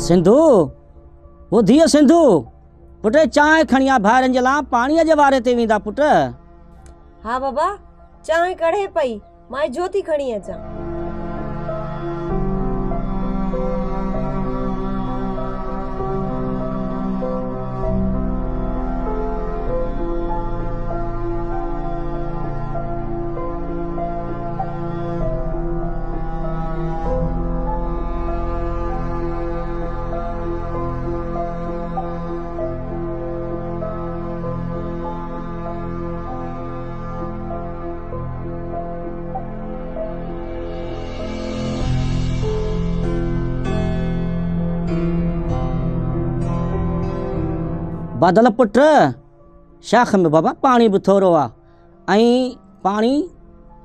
सिंधु वो धीअ सिंधु पुट चांहि खणी आ ॿाहिरनि जे लाइ पाणीअ जे वारे ते वेंदा पुट। हाँ बाबा चांहि कढ़े पई मां ज्योति खणी अचां। बादल पुट शाख में बाबा पानी भी थोड़ो आ ऐं पानी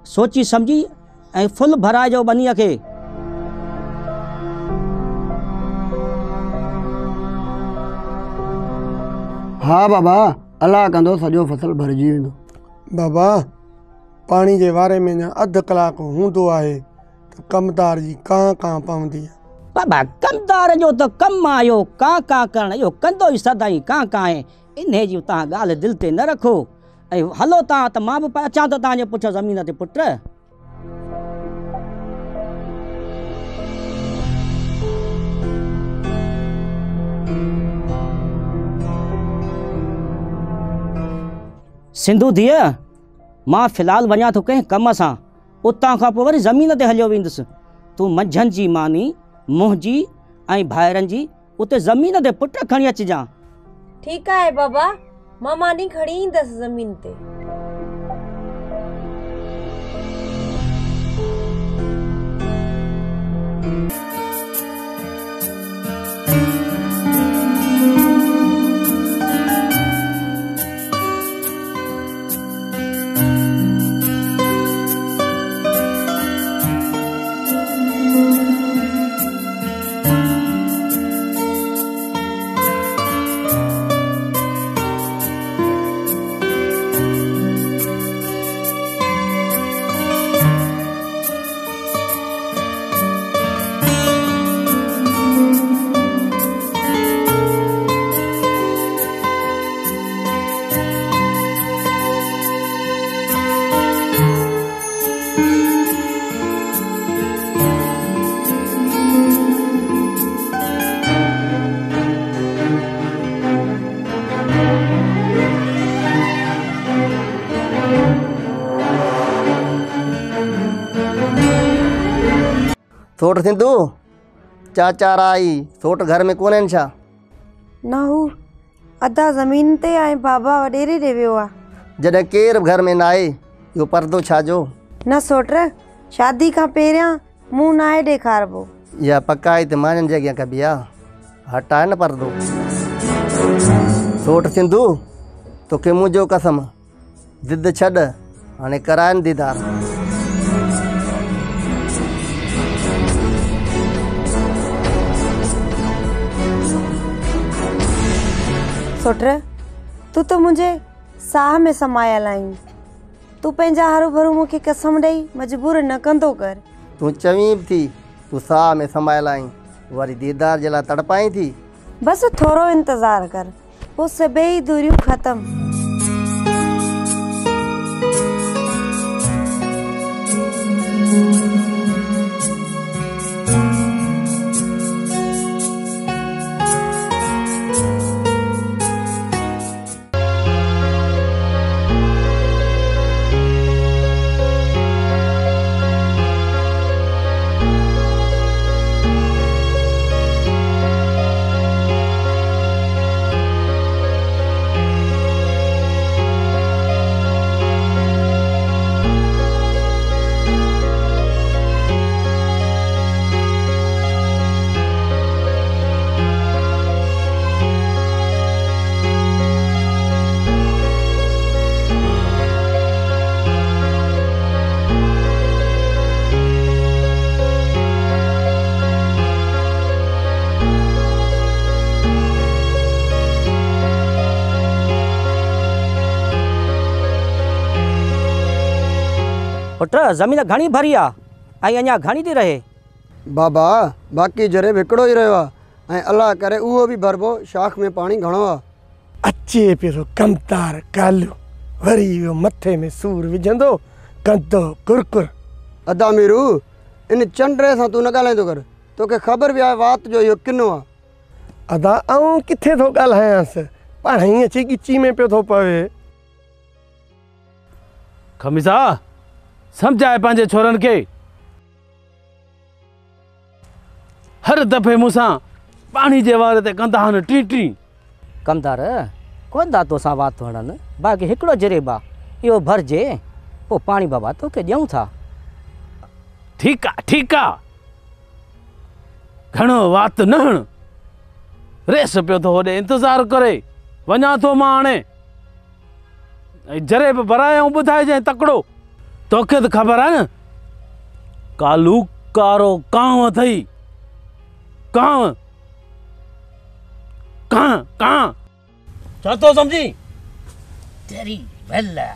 सोची समझी ऐं फुल भराइजो बनीअ खे। हाँ बाबा अल्लाह कंदो सॼो फसल भरिजी वेंदो। बाबा पानी जे वारे में न अधु कलाकु हूंदो आहे त कमदार जी कां कां पवंदी आहे। बाबा कमदार जो तो कम आयो कां करण इहो कंदो ई सदाई कां आहे। इन जी तव्हां ॻाल्हि दिलि ते न रखो ऐं हलो तव्हां त मां बि अचां थो तव्हांजे पुठियां ज़मीन ते पुट। सिंधु धीअ मां फ़िलहाल वञा थो कंहिं कम सां, उतां खां पोइ वरी ज़मीन ते हलियो वेंदुसि। तूं मंझंदि जी मानी मुंहिंजी ऐं भाइरनि जी उते ज़मीन ते पुट खणी अचिजांइ। ठीकु आहे बाबा मां मानी खणी ईंदसि ज़मीन ते। सोट सिंधु चाचा आई सोट घर में कोन छा? ना हू अदा ज़मीन ते ऐं बाबा वॾेरे ॾे वियो आहे। जॾहिं केर घर में न आहे इहो पर्दो छाजो? न सोट शादी खां पहिरियां मुंहुं न आहे ॾेखारिबो। इहा पकाई त माननि जी अॻियां कबी आहे, हटाए न पर्दो। सोट सिंधु तोखे मुंहिंजो कसम ज़िद छॾ हाणे कराइनि दीदार। सोट तूं त मुंहिंजे साह में समायल आहीं। तूं पंहिंजा हरू भरू मूंखे कसम ॾेई मजबूर न कंदो कर। तूं चवीं बि थी तूं साह में समायल आहीं, वरी दीदार जे लाइ तड़पाईं थी। बस थोरो इंतज़ारु कर पोइ सभई दूरियूं ख़तमु। पुट ज़मीन घणी भरी आहे ऐं अञा घणी थी रहे? बाबा बाक़ी जरे विकिणो ई रहियो आहे, ऐं अलाह करे उहो बि भरबो, शाख में पाणी घणो आहे। अचे पियो कमतार कालू, वरी इहो मथे में सूर विझंदो कंदो कुरकुर। अदा मीरू, इन चंडरे सां तूं न ॻाल्हाईंदो कर, तोखे ख़बर बि आहे वात जो इहो किनो आहे। अदा आऊं किथे थो ॻाल्हायांसि, पाण हीअं अची ॻिची में पियो थो पवे। खमीसा सम्झाए पंहिंजे छोरनि खे, हर दफ़े मूंसां पाणी जे वारे ते कंदा आहिनि टी टी। कमदार कोन था तोसां वात हणनि, बाक़ी हिकिड़ो जरेबा इहो भरिजे, पोइ पाणी बाबा तोखे ॾियूं था। ठीकु आहे ठीकु आहे, घणो वात न हण, रेस पियो थो होॾे इंतज़ारु करे, वञा थो मां हाणे। ऐं जरेब भराए ऐं ॿुधाइजांइ तकिड़ो, तोखे त ख़बर आहे न कालू कारो कांव अथई, कांव कां कां छा थो सम्झी? तेरी भला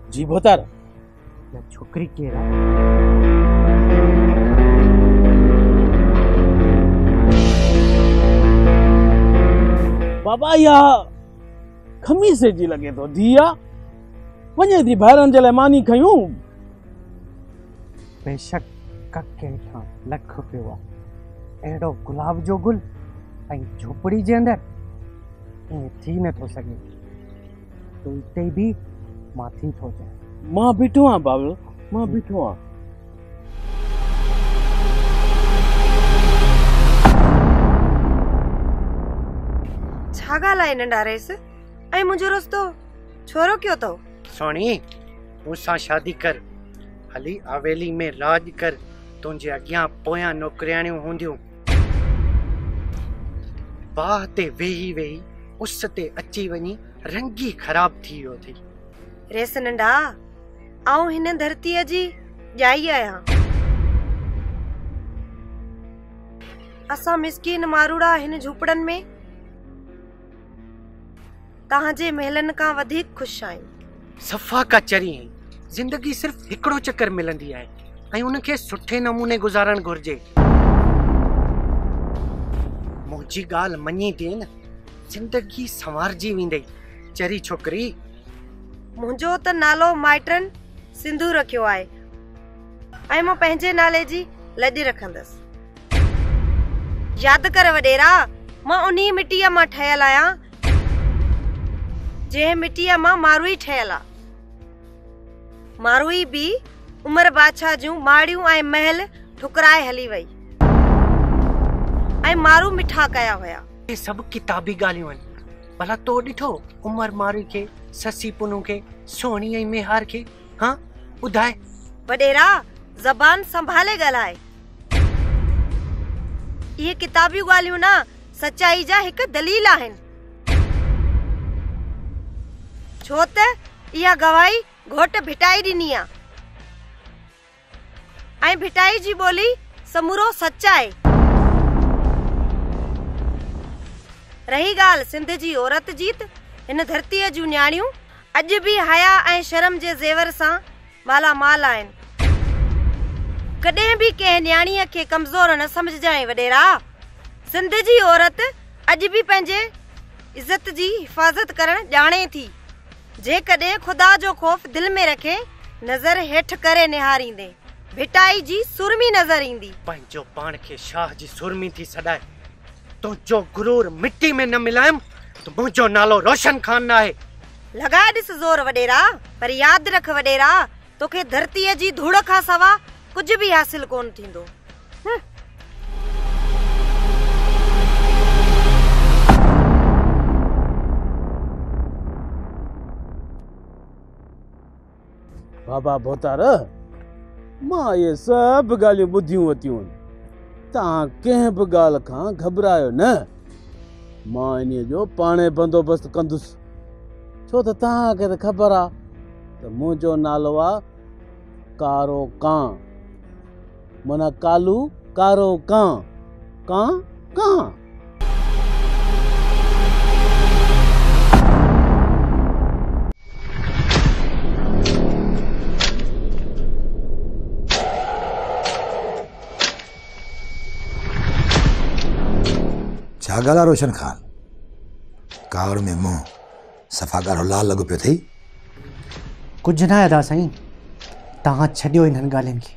जी भोतार छोकरी के बाबा या खमीसे जी लगे तो दिया वञे थी ॿाहिरनि जे लाइ मानी खयूं। बेशक कके ठा लख पियो आहे, अहिड़ो गुलाब जो गुल ऐं झोपड़ी जे अंदरि ईअं थी नथो सघे। तूं हिते बि मां थी थो जाए। मां बीठो आहियां बाबल, मां बीठो आहियां। छा ॻाल्हाए नंढा रेस ऐं मुंहिंजो रस्तो छोरो कयो अथव? सोणी मूंसां शादी कर, हली हवेली में राज कर, तुंहिंजे अॻियां पोयां नौकरियाणियूं हूंदियूं। बाह ते वेही वेही उस ते अची वञी रंगी ख़राब थी वियो थी। रेस नंढा, आऊं हिन धरतीअ जी ॼाई आहियां। असां मिसकीन मारूड़ा हिन झूपड़नि में तव्हांजे महलनि खां वधीक ख़ुशि आहियूं। सफ़ा का चरी आहीं, ज़िंदगी सिर्फ़ हिकिड़ो चक्कर मिलंदी आहे ऐं उनखे सुठे नमूने गुज़ारणु घुरिजे। मुंहिंजी ॻाल्हि मञी थी न, ज़िंदगी संवारजी वेंदई चरी छोकिरी। मुंहिंजो त नालो माइटनि सिंधु रखियो आहे ऐं मां पंहिंजे नाले जी लॼ रखंदसि। यादि कर वॾेरा, मां उन्ही मिटीअ मां ठहियल आहियां जंहिं मिटीअ मां मारूई ठहियल आहे। मारूई बि उमर बादशाह जूं माड़ियूं ऐं महल ठुकराए हली वई ऐं मारू मिठा कया हुया। ये सभु किताबी ॻाल्हियूं आहिनि। भला तो ॾिठो उमर मारूई खे, ससी पुनू खे, सोणी ऐं मेहार खे? हाँ ॿुधाए। वॾेरा, ज़बान संभाले ॻाल्हाए। इहे किताबियूं ॻाल्हियूं न, सचाई जा हिकु दलील आहिनि। छो त इहा गवाही घोट भिटाई ॾिनी आहे ऐं भिटाई जी ॿोली समूरो सच आहे। रही ॻाल्हि सिंध जी औरत जी, त हिन धरतीअ जूं न्याणियूं अॼु बि हया ऐं शर्म जे ज़ेवर सां मालामाल आहिनि। कॾहिं बि कंहिं न्याणीअ खे कमज़ोर न सम्झजांइ वॾेरा। सिंध जी औरत अॼु बि पंहिंजे इज़त जी हिफ़ाज़त करणु ॼाणे थी। जेकॾहिं ख़ुदा जो ख़ौफ़ दिलि में रखे, नज़र हेठि करे निहारींदे भिटाई जी सुरमी नज़र ईंदी। पंहिंजो पाण खे शाह जी सुरमी थी सॾाए। तुंहिंजो गुरूर मिट्टी में न मिलायमि त मुंहिंजो नालो रोशन खान न आहे। लॻाए ॾिस ज़ोर वॾेरा, पर यादि रख वॾेरा, तोखे धरतीअ जी धूड़ खां सवा कुझु बि हासिल कोन थींदो। बाबा भोतार, मां ये सब ॻाल्हियूं ॿुधियूं वतियूं आहिनि। तव्हां कंहिं बि ॻाल्हि खां घबरायो न। मां इन जो पाणे बंदोबस्तु कंदुसि, छो त तव्हांखे त ख़बर आहे त मुंहिंजो नालो आहे कारो कां, माना कालू कारो कां, कां कां। छा ॻाल्हि आहे रोशन खान? कावड़ में मुंहुं सफ़ा ॻाढ़ो लाल लॻो पियो अथई। कुझु न आहे अदा साईं, तव्हां छॾियो इन्हनि ॻाल्हियुनि खे।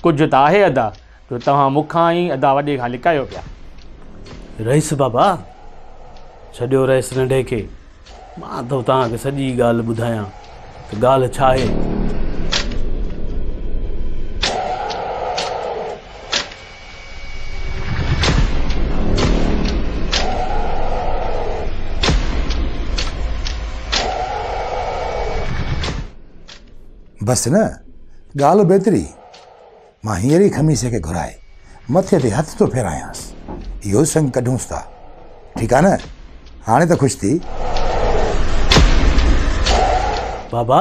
कुझु त आहे अदा, जो तव्हां मूंखां ई अदा वॾे खां लिकायो पिया। रईस बाबा, छॾियो रईस नंढे खे। मां त तव्हांखे सॼी ॻाल्हि ॿुधायां त ॻाल्हि छा आहे। बसि न, ॻाल्हि बेतरी। मां हींअर ई खमीसे खे घुराए मथे ते हथ थो फेरायांसि। इहो संग कढूंसि था, ठीकु आहे न? हाणे त ख़ुशि थी। बाबा,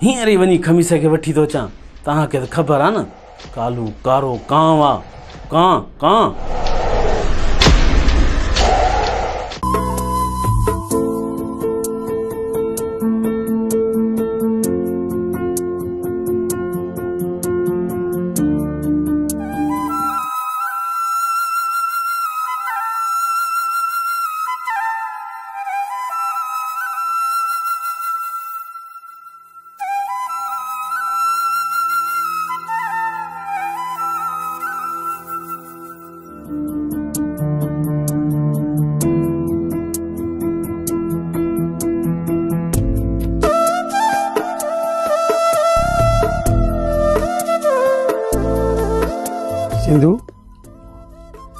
हींअर ई वञी खमीसे खे वठी थो अचां। तव्हांखे त ख़बर आहे न, कालू कारो कां आहे, कां कां। सिंधु,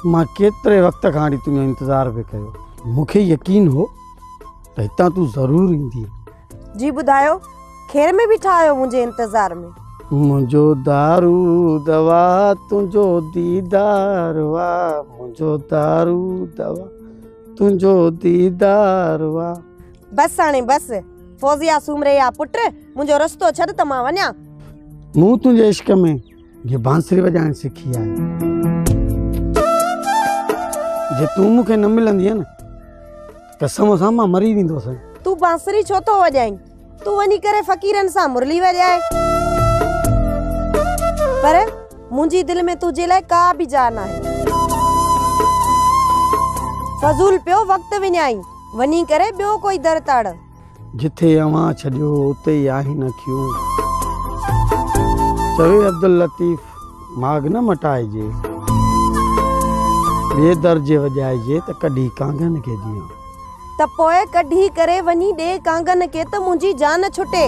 मां केतिरे वक़्त खां वठी तुंहिंजो इंतज़ारु पियो कयो। मूंखे यकीन हो त हितां तूं ज़रूरु ईंदी। जी ॿुधायो, खेर में बीठा आहियो मुंहिंजे इंतज़ार में? मुंहिंजो दारू दवा तुंहिंजो दीदार वाह, मुंहिंजो दारू दवा तुंहिंजो दीदार वाह। बस हाणे बस, फौजिया सुमरे या पुट, मुंहिंजो रस्तो छॾ त मां वञा। मूं तुंहिंजे इश्क में ये बांसुरी वॼाइण सिखी आहे। जे तूं मूंखे न मिलंदी न, कसम सां मां मरी वेंदुसि। तूं बांसुरी छो थो वॼाईं? तूं वञी करे फ़क़ीरनि सां मुरली वॼाए। पर मुंहिंजी दिलि में तुंहिंजे लाइ का बि जान आहे। फज़ूल पियो वक़्तु विञाई, वञी करे ॿियो कोई दर ताड़। जिथे अवां छॾियो उते ई आहिनि अखियूं। चवे अब्दुल लतीफ़, माग न मटाइजे, ॿिए दर्जे वॼाइजे त कॾहिं कांगन खे जीअं। त पोइ कढी करे वञी ॾे कांगन खे त मुंहिंजी जान छुटे।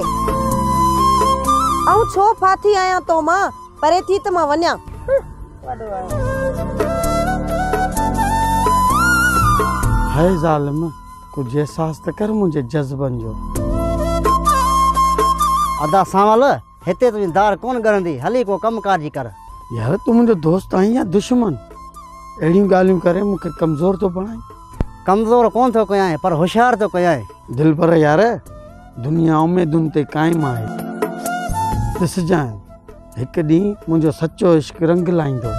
ऐं छो फाथी आहियां तो मां, परे थी त मां वञा। है ज़ालिम, कुझु एहसास त कर मुंहिंजे जज़्बनि जो। अदा सावल, हिते तुंहिंजी दार कोन ॻरंदी, हली को कमकार जी कर। यार तूं मुंहिंजो दोस्त आहीं या दुश्मन? अहिड़ियूं ॻाल्हियूं करे मूंखे कमज़ोर थो बणाई। कमज़ोर कोन थो कयां, पर होशियार थो कयां। दिल पर यार, दुनिया उमेदुनि ते क़ाइमु आहे। ॾिसजांइ, हिकु ॾींहुं मुंहिंजो सचो इश्क रंग लाहींदो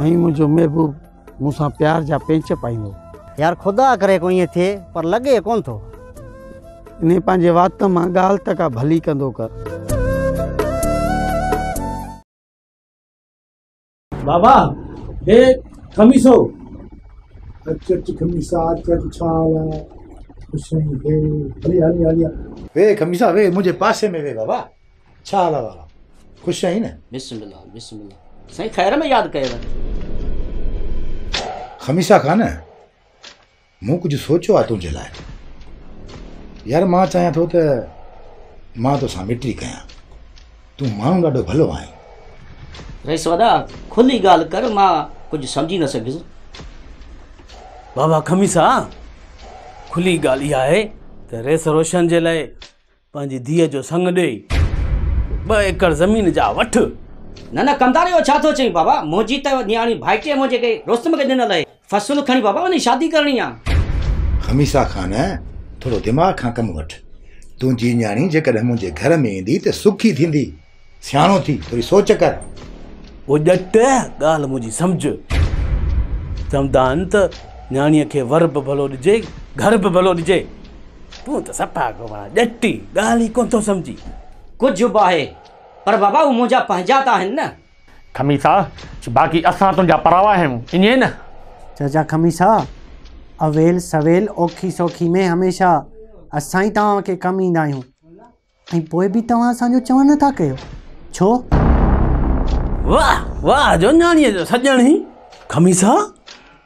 ऐं मुंहिंजो महबूब मूंसां प्यार जा पेंच पाईंदो। यार खुदा करे को ईअं थिए, पर लॻे कोन थो। इन पंहिंजे वात मां ॻाल्हि त का भली कंदो कर। बाबा, हे खमीसो। अच खमीसा, अच छाला खुशई वे। हली हली हली वे खमीसा वे, मुंहिंजे पासे में वे बाबा। छा हाल आहे बाबा? ख़ुशि आहीं न? बिस्मिल्लाह बिस्मिल्लाह। साईं ख़ैर में यादि कयव। खमीसा खान, मूं कुझु सोचियो आहे तुंहिंजे लाइ। यार मां चाहियां थो त मां तोसां मिटी कयां। तूं माण्हू ॾाढो भलो आहीं। रईस वॾा खुली ॻाल्हि कर, मां कुझु सम्झी न सघियुसि। बाबा खमीसा, खुली ॻाल्हि इहा आहे त रेस रोशन जे लाइ पंहिंजी धीअ जो संग ॾेई 2 एकड़ ज़मीन जा वठ। न न कमदार इहो छा थो चई बाबा? मुंहिंजी त न्याणी भाइटीअ मुंहिंजे खे रुस्तम खे ॾिनल आहे। फ़सुलु खणी बाबा वञी शादी करणी आहे। खमीसा ख़ान, थोरो दिमाग़ खां कमु वठि। तुंहिंजी न्याणी जेकॾहिं मुंहिंजे घर में ईंदी त सुखी थींदी। सियाणो थी थोरी सोच कर। ओ ॼट, ॻाल्हि मुंहिंजी सम्झ। चवंदा आहिनि त न्याणीअ खे वर बि भलो ॾिजे, घर बि भलो ॾिजे। तूं त सफ़ा ॼटी, ॻाल्हि ई कोन थो सम्झी। कुझु बि आहे, पर बाबा उहे मुंहिंजा पंहिंजा त आहिनि न। खमीसा, बाक़ी असां तुंहिंजा परावा आहियूं, ईअं न? चाचा खमीसा, अवेल सवेल औखी सौखी में हमेशह असां ई तव्हांखे कमु ईंदा आहियूं, ऐं पोइ बि तव्हां असांजो चवणु नथा कयो। छो? वाह वाह जो न्याणीअ जो सॼण ई। खमीसा,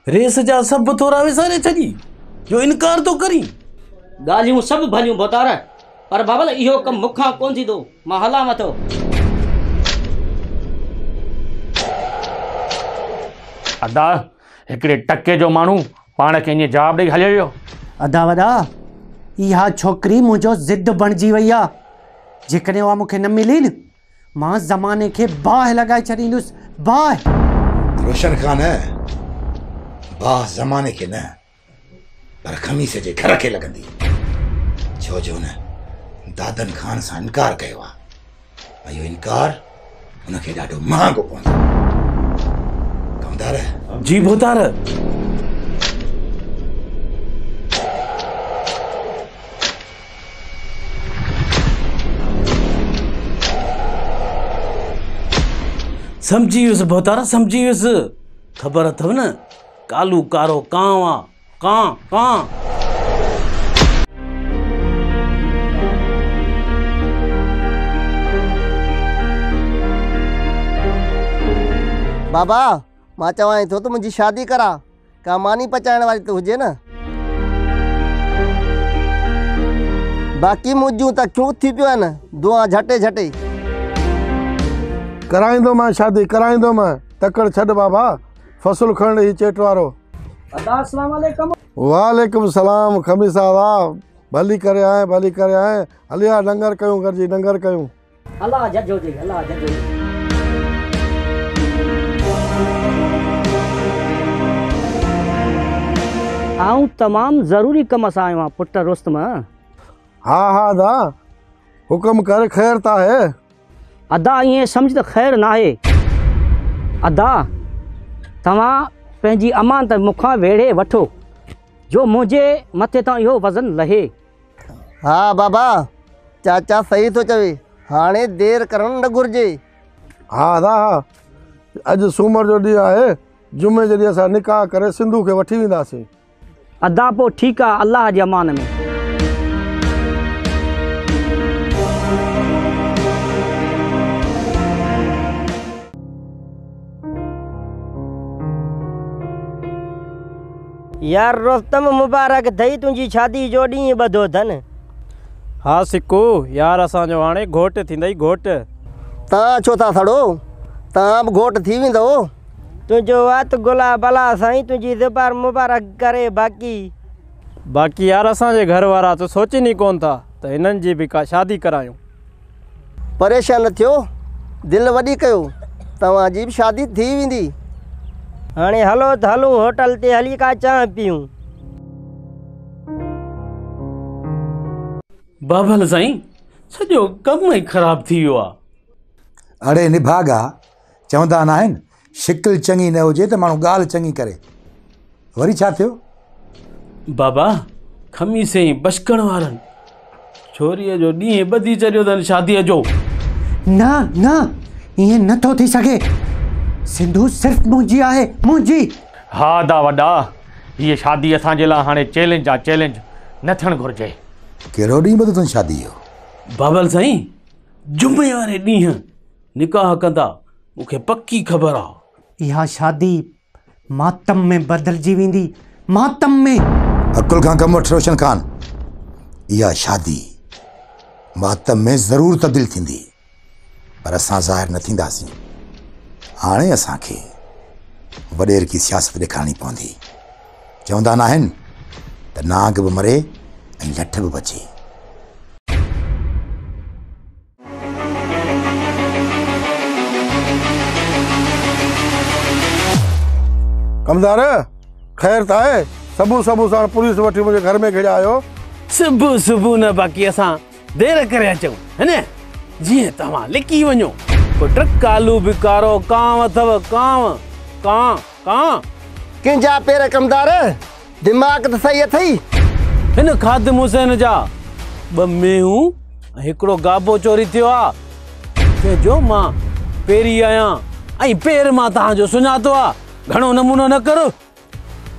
रेस जा सभु थोरा विसारे छॾी जो इनकार थो करी। ॻाल्हियूं सभु भलियूं बोतार, पर बाबल इहो कमु मूंखां कोन थींदो। मां हलां थो। अदा हिकिड़े टके जो माण्हू पाण खे ईअं जवाबु ॾेई हलियो वियो। अदा वॾा, इहा छोकिरी मुंहिंजो ज़िद बणिजी वई आहे। जेकॾहिं उहा मूंखे न मिली न, मां ज़माने खे बाहि लॻाए छॾींदुसि। बाहि। रोशन ख़ान, बाहि ज़माने खे न, पर खमीस जे घर खे लॻंदी। छो जो न दादन ख़ान सां इनकार कयो आहे। इहो इनकार हुनखे ॾाढो महांगो पवंदो। कमदार जी बोतार। समझी वियुसि बोतारा, समझी वियुसि। ख़बर अथव न, कालू कारो कांव आहे, कां कां। बाबा, मां चवां थो त मुंहिंजी शादी करा। का मानी पचाइण वारी त हुजे न। बाक़ी मुंहिंजूं त क्यों थी पियूं आहिनि, दुआ झटे झटे। कराईंदो मां शादी, कराईंदो मां। तकड़ छॾ बाबा, फ़सुलु खणण ही चेट वारो। अस्सलाम वालेकुम। वालेकुम सलाम। खमीसा वाह, भली करे आए, भली करे आए। हलिया लंगर कयूं, गॾिजी लंगर कयूं। अल्लाह जजो जी, अल्लाह जजो जी। आऊं तमामु ज़रूरी कम सां आयो आहियां पुट रुस्तम। हा हा दा, हुकुम कर, ख़ैर त आहे। अदा ईअं सम्झ त ख़ैर न आहे। अदा तव्हां पंहिंजी अमानत मूंखां वेड़े वठो, जो मुंहिंजे मथे तां इहो वज़न लहे। हा बाबा, चाचा सही थो चवे। हाणे देरि करणु न घुरिजे। हा दा, अॼु सूमर जो ॾींहुं आहे। जुमे जे ॾींहुं असां निकाह करे सिंधू खे वठी वेंदासीं। अदा पोइ ठीकु आहे, अल्लाह जे अमान में। यार रुस्तम, मुबारक थई, तुंहिंजी शादी जो ॾींहुं ॿधो अथनि। हा सिकू, यार असांजो हाणे घोट थींदई, घोट। तव्हां छो था सड़ो? तव्हां बि घोट थी वेंदव। तुंहिंजो हथ गुला भला साईं, तुंहिंजी ज़ुबान मुबारक करे। बाक़ी यार असांजे घर वारा त सोचनि ई कोन था त हिननि जी बि का शादी करायूं। परेशान न थियो, दिलि वॾी कयो, तव्हांजी बि शादी थी वेंदी। हाणे हलो त हलूं होटल ते, हली का चांहि पियूं। बाबल साईं, सॼो कमु ई ख़राबु थी वियो आहे। अड़े निभागा, चवंदा न आहिनि शिकिल चङी न हुजे त माण्हू ॻाल्हि चङी करे। वरी छा थियो? बाबा, खमीसे ई बशकण वारनि छोरीअ जो ॾींहुं ॿधी छॾियो अथनि शादीअ जो। न न, ईअं नथो थी सघे। सिंधू सिर्फ़ु मुंहिंजी आहे, मुंहिंजी। हा दा वॾा, हीअ शादी असांजे लाइ हाणे चैलेंज आहे, चैलेंज न थियणु घुरिजे। कहिड़ो ॾींहुं ॿधो अथनि शादी जो? बाबल साईं, जुमे वारे ॾींहुं निकाह कंदा, मूंखे पक्की ख़बर आहे। इहा शादी मातम में बदिलजी वेंदी, मातम में। अकुल खां कमु वठ रोशन ख़ान। इहा शादी मातम में ज़रूर तब्दील थींदी, पर असां ज़ाहिर न थींदासीं। हाणे असांखे वॾेर की सियासत ॾेखारणी पवंदी। चवंदा न आहिनि त नाग बि मरे ऐं लठ बि बचे। कमदार ख़ैर त आहे? सबू साण पुलिस वठी मुंहिंजे घर में खेॾा आयो। सुबुह न बाक़ी असां देरि करे अचूं है न, जीअं तव्हां लिकी वञो। पुट कालू बि कारो कांव अथव, कांव कां कां कंहिंजा पेर कमदार, दिमाग़ त सही अथई। हिन ख़ादिम हुसैन जा 2 मेहूं ऐं हिकिड़ो गाबो चोरी थियो आहे। चइजो मां पेरी आहियां ऐं पेर मां तव्हांजो सुञातो आहे। घणो नमूनो न करो।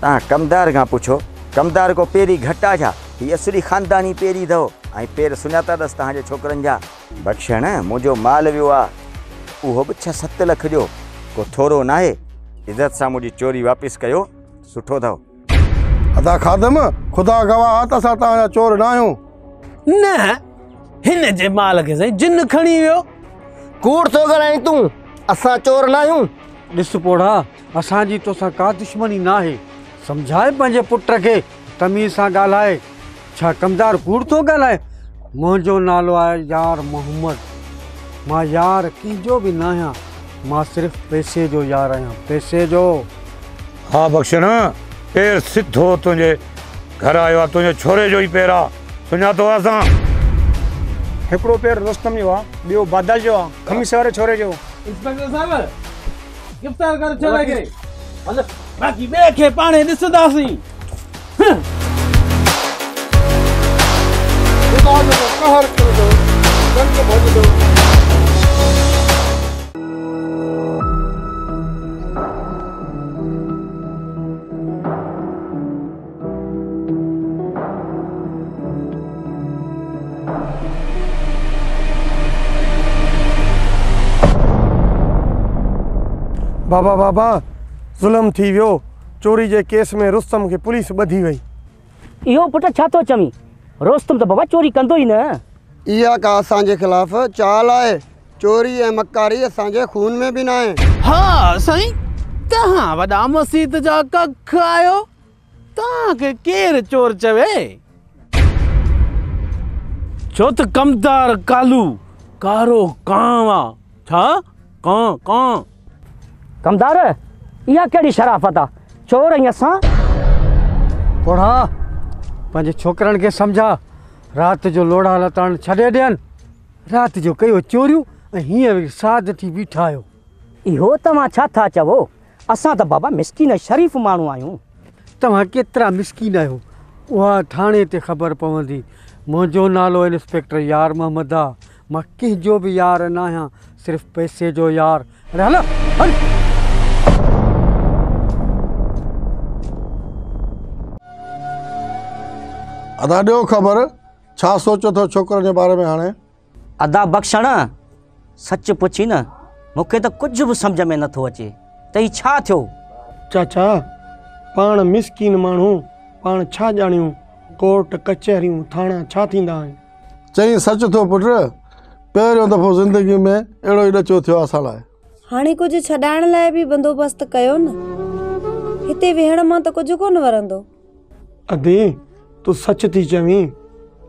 तव्हां कमदार खां पुछो, कमदार को पेरी घटा छा? हीअ असली ख़ानदानी पेरी अथव ऐं पेर सुञाता अथसि तव्हांजे छोकिरनि जा। बख़्शण मुंहिंजो माल वियो आहे, उहो बि 6-7 लख जो, को थोरो न आहे। इज़त सां मुंहिंजी चोरी वापसि कयो, सुठो अथव। अदा ख़ादिम ख़ुदा गवाह त असां तव्हांजा चोर न आहियूं। न, हिन जे माल खे साईं जिन खणी वियो। कूड़ थो ॻाल्हाईं तूं, असां चोर न आहियूं। ॾिस पोड़ा, असांजी तोसां का दुश्मनी न आहे। सम्झाए पंहिंजे पुट खे, तमीज़ सां ॻाल्हाए। छा कमदार कूड़ थो ॻाल्हाए? मुंहिंजो नालो आहे यार मोहम्मद। मां यार कंहिंजो बि न आहियां, मां सिर्फ़ पैसे जो यार आहियां, पैसे जो। हा बख़्शण, पेर सिधो तुंहिंजे घर आयो आहे, तुंहिंजे छोरे जो ई पेर आहे, सुञातो आहे असां। हिकिड़ो पेर रुस्तम जो आहे, ॿियो बादल जो आहे, खमीस वारे छोरे जो। इंस्पेक्टर साहब गिरफ़्तार करे छॾे खे। हल बाक़ी ॿिए खे पाणे ॾिसंदासीं। कहर करो, रंग भॼंदो। बाबा बाबा ज़ुल्म थी वियो। चोरी जे केस में रुस्तम खे पुलिस ॿधी वई। इहो पुट छा थो चवीं? रुस्तम त बाबा चोरी कंदो ई न। इहा का असांजे ख़िलाफ़ चाल आहे। चोरी ऐं मकारी असांजे खून में बि न आहे। हा साईं, तव्हां वॾा मसीत जा कख आहियो, तव्हांखे केरु चोर चवे? छो त कमदार कालू कारो कांव आहे। छा कां कां? कमदार इहा कहिड़ी शराफ़त आहे? चोर ऐं असां? पोड़ा पंहिंजे छोकिरनि खे सम्झा, राति जो लोड़ा लताण छॾे ॾियनि। राति जो कयो चोरियूं ऐं हीअं साध थी बीठा आहियो। इहो तव्हां छा था चवो? असां त बाबा मिसकीन शरीफ़ माण्हू आहियूं। तव्हां केतिरा मिसकीन आहियो उहा थाणे ते ख़बर पवंदी। मुंहिंजो नालो इंस्पेक्टर यार मोहम्मद आहे। मां कंहिंजो बि यार न आहियां, सिर्फ़ु पैसे जो यार। अरे हलो हल। अदा ॾियो ख़बर, छा सोचो थो छोकिरनि जे बारे में हाणे? अदा बख़्शण, सच पुछी न, मूंखे त कुझु बि सम्झ में नथो अचे त ही छा थियो। चाचा पाण मिसकीन माण्हू, पाण छा ॼाणियूं कोर्ट कचहरियूं थाणा छा थींदा आहिनि। चई सच थो पुट, पहिरियों दफ़ो ज़िंदगी में अहिड़ो ई ॾचो थियो असां लाइ। हाणे कुझु छॾाइण लाइ बि बंदोबस्तु कयो न। हिते वेहण मां त कुझु कोन वरंदो। अदी तूं सच थी चवीं?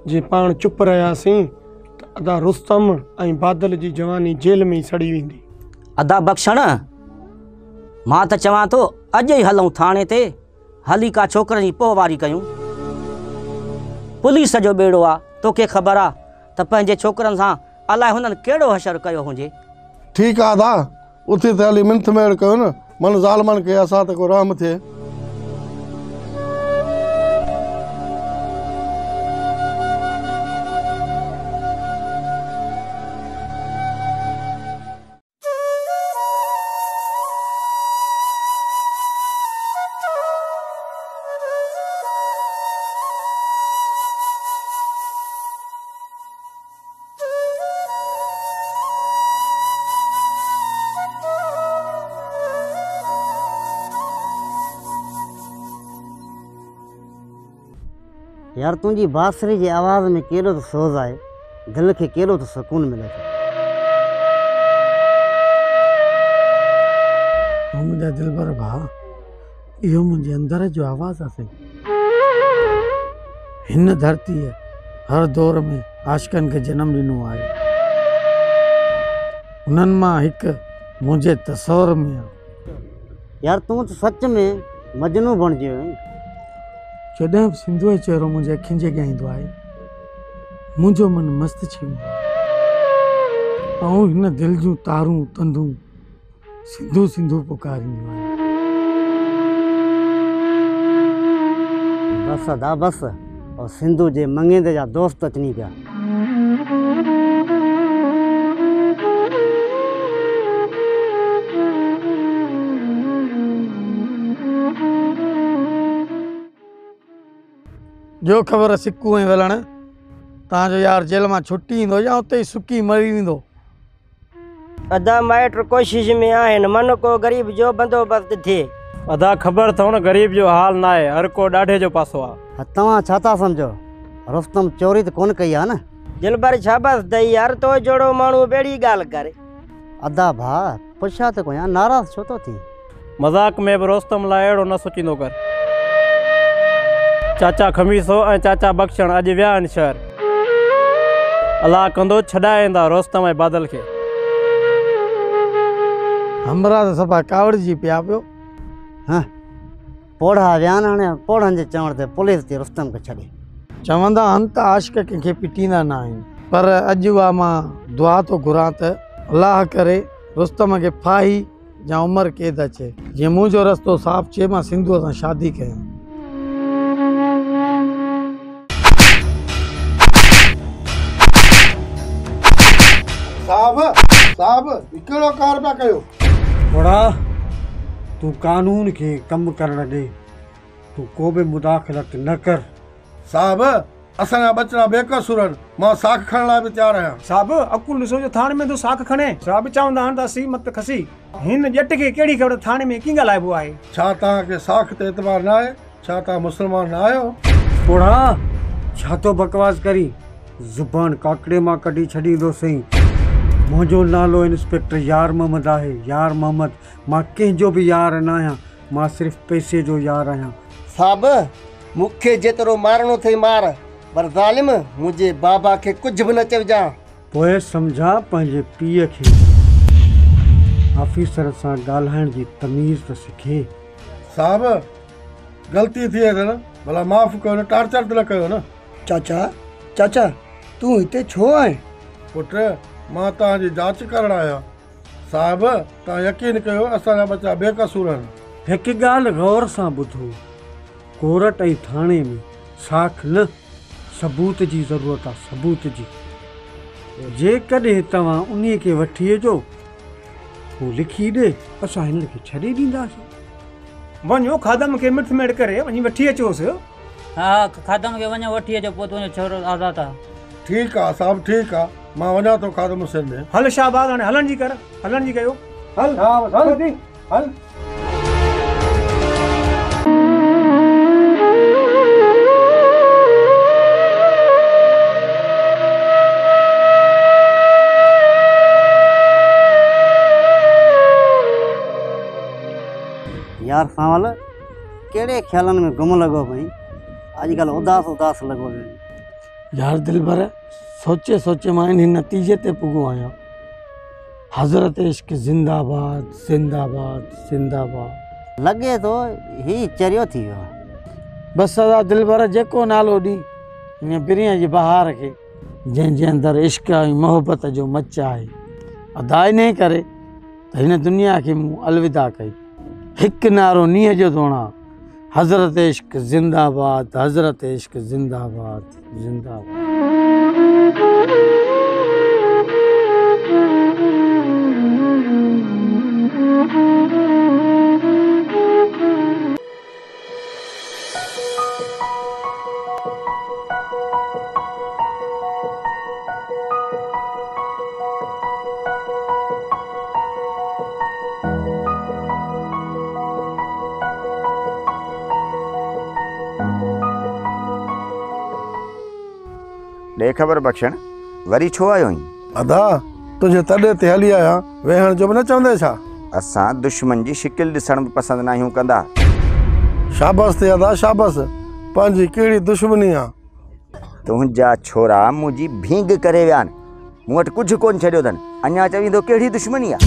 जे पाण चुप रहियासीं त अदा रुस्तम ऐं बादल जी जवानी जेल में ई सड़ी वेंदी। अदा बख़्शण, मां त चवां थो अॼु ई हलूं थाणे ते, हली का छोकिरनि जी पोइवारी कयूं। पुलिस जो बेड़ो आहे, तोखे ख़बर आहे त पंहिंजे छोकिरनि सां अलाए हुननि कहिड़ो हशर कयो हुजे। ठीकु आहे अदा, उथी त हली मिंथ मेड़ कयो न, मन ज़ालमनि खे असां त को रहम थिए। यार तुझी बांसुरी जी आवाज़ में केॾो त सोज़ आहे। दिल खे केॾो त सुकून मिले थो। मुंहिंजा दिलबर भाउ, इहो मुंहिंजे अंदर जो आवाज़ आहे। हिन धरतीअ हर दौर में आशिकनि खे जनम ॾिनो आहे। उन्हनि मां हिकु मुंहिंजे तसवर में आहे। यार तूं त सच में मजनू बणिजी वियो आहीं। जॾहिं बि सिंधू जो चहिरो मुंहिंजे अखियुनि जे अॻियां ईंदो आहे, मुंहिंजो मन मस्तु थी वेंदो आहे ऐं हिन दिलि जूं तारूं तंदूं सिंधू सिंधू पुकारींदियूं आहिनि। बस अदा बस, और सिंधू जे मंगेंदे जा दोस्त अचनी पिया। जो ख़बर सिक्कू ऐं वेलण, तव्हांजो यार जेल मां छुटी ईंदो या उते ई सुकी मरी वेंदो। अदा माइट कोशिश में आहिनि, मन को गरीब जो बंदोबस्त थिए। अदा ख़बर अथव न गरीब जो हाल न आहे, हर को ॾाढे जो पासो आहे। तव्हां छा था सम्झो? रुस्तम चोरी त कोन कई आहे न। दिलबर शाबाश दई यार, तो जोड़ो माण्हू बेड़ी ॻाल्हि करे। अदा भाउ पुछा त कोया, नाराज़ छो थो थी? मज़ाक में बि रुस्तम लाइ अहिड़ो न सोचींदो कर। चाचा खमीसो ऐं चाचा बख़्शण अॼु विया आहिनि शहर। अलाह कंदो छॾाईंदा रुस्तम ऐं बादल खे। हमरा त सफ़ा कावड़िजी पिया पियो। हाँ, पोढ़ा विया आहिनि, हाणे पोढ़नि जे चवण ते पुलिस थी रुस्तम खे छॾे। चवंदा आहिनि त आशिक कंहिंखे पिटींदा न आहिनि, पर अॼु उहा मां दुआ थो घुरां त अलाह करे रुस्तम खे फाही या उमिरि क़ैद अचे, जीअं मुंहिंजो रस्तो साफ़ थिए, मां सिंधूअ सां शादी कयां। साहब हिकिड़ो कार पिया कयो। थोड़ा तू कानून के कम करण दे, तू को भी मुदाखलत न कर। साहब असांजा बचड़ा बेकसूर आहिनि, मां साख खणण लाइ बि तयारु आहियां। साहब अकुल ॾिसो जो थाणे में तो साख खणे, साहब चवंदा आहिनि त सी मत खसी। हिन ॼट खे कहिड़ी ख़बर थाणे में कीअं ॻाल्हाइबो आहे? छा तव्हांखे साख ते एतबार न आहे? छा तव्हां मुस्लमान न आहियो? थोड़ा छा तो बकवास करी, ज़ुबान काकड़े मां कढी छॾींदो सही। मुंहिंजो नालो इंस्पेक्टर यार मोहम्मद आहे। यार मोहम्मद, मां कंहिंजो बि यार न आहियां, मां सिर्फ़ु पैसे जो यार आहियां। साहब मूंखे जेतिरो मारणो अथई मार, पर ज़ालिम मुंहिंजे बाबा खे कुझु बि न चइजांइ। पोइ सम्झा पंहिंजे पीउ खे, ऑफिसर सां ॻाल्हाइण जी तमीज़ त सिखे। साहब ग़लती थी आहे न, भला माफ़ कयो न, टार्चर त न कयो न। चाचा तूं हिते छो आहीं? पुट मां तव्हांजी जांच करण आहियां। साहब तव्हां यकीन कयो, असांजा बच्चा बेकसूर आहिनि। हिकु ॻाल्हि गौर सां ॿुधो, कोर्ट ऐं थाणे में साख न, सबूत जी ज़रूरत आहे, सबूत जी। जेकॾहिं तव्हां उन्हीअ खे वठी अचो, हू लिखी ॾे, असां हिन खे छॾे ॾींदासीं। वञो खादम खे मिठ मेड़ करे वञी वठी अचोसि। हा खादम खे वञो वठी अचो, पोइ तुंहिंजो छोरो आज़ादु आहे। ठीकु आहे साहब, ठीकु आहे, मां वञा थो खादम हुसैन में। हल शाहबाज़, हाणे हलण जी कर, हलण जी कयो। हल हल। यार सांवल कहिड़े ख़्यालनि में गुम लॻो पई? अॼुकल्ह उदास उदास लॻो पियो। यार दिलबर सोचे सोचे मां इन नतीजे ते पुॻो आहियां। हज़रत इश्क जिंदाबाद जिंदाबाद जिंदाबाद। लॻे थो ही चरियो थी वियो आहे। बसि अदा दिलबर जेको नालो ॾी ईअं बिरीअ जी बहार खे, जंहिंजे अंदरि इश्क ऐं मोहबत जो मच आहे, अदा इन करे त हिन दुनिया खे मूं अलविदा कई। हिकु नारो नीह जो धोणा, हज़रत इश्क जिंदाबाद, हज़रत इश्क जिंदाबाद जिंदाबाद। ॾे ख़बर बख़्शण, वरी छो आयो आहीं? अदा तुझे तॾे ते हली आया वेहण जो बि न चवंदे छा? असां दुश्मन जी शिकिल ॾिसण बि पसंदि न आहियूं कंदा। शाबास ते अदा शाबास, पंहिंजी कहिड़ी दुश्मनी आहे? तुंहिंजा छोरा मुंहिंजी भींग करे विया आहिनि, मूं वटि कुझु कोन छॾियो अथनि, अञा चवींदो कहिड़ी दुश्मनी आहे?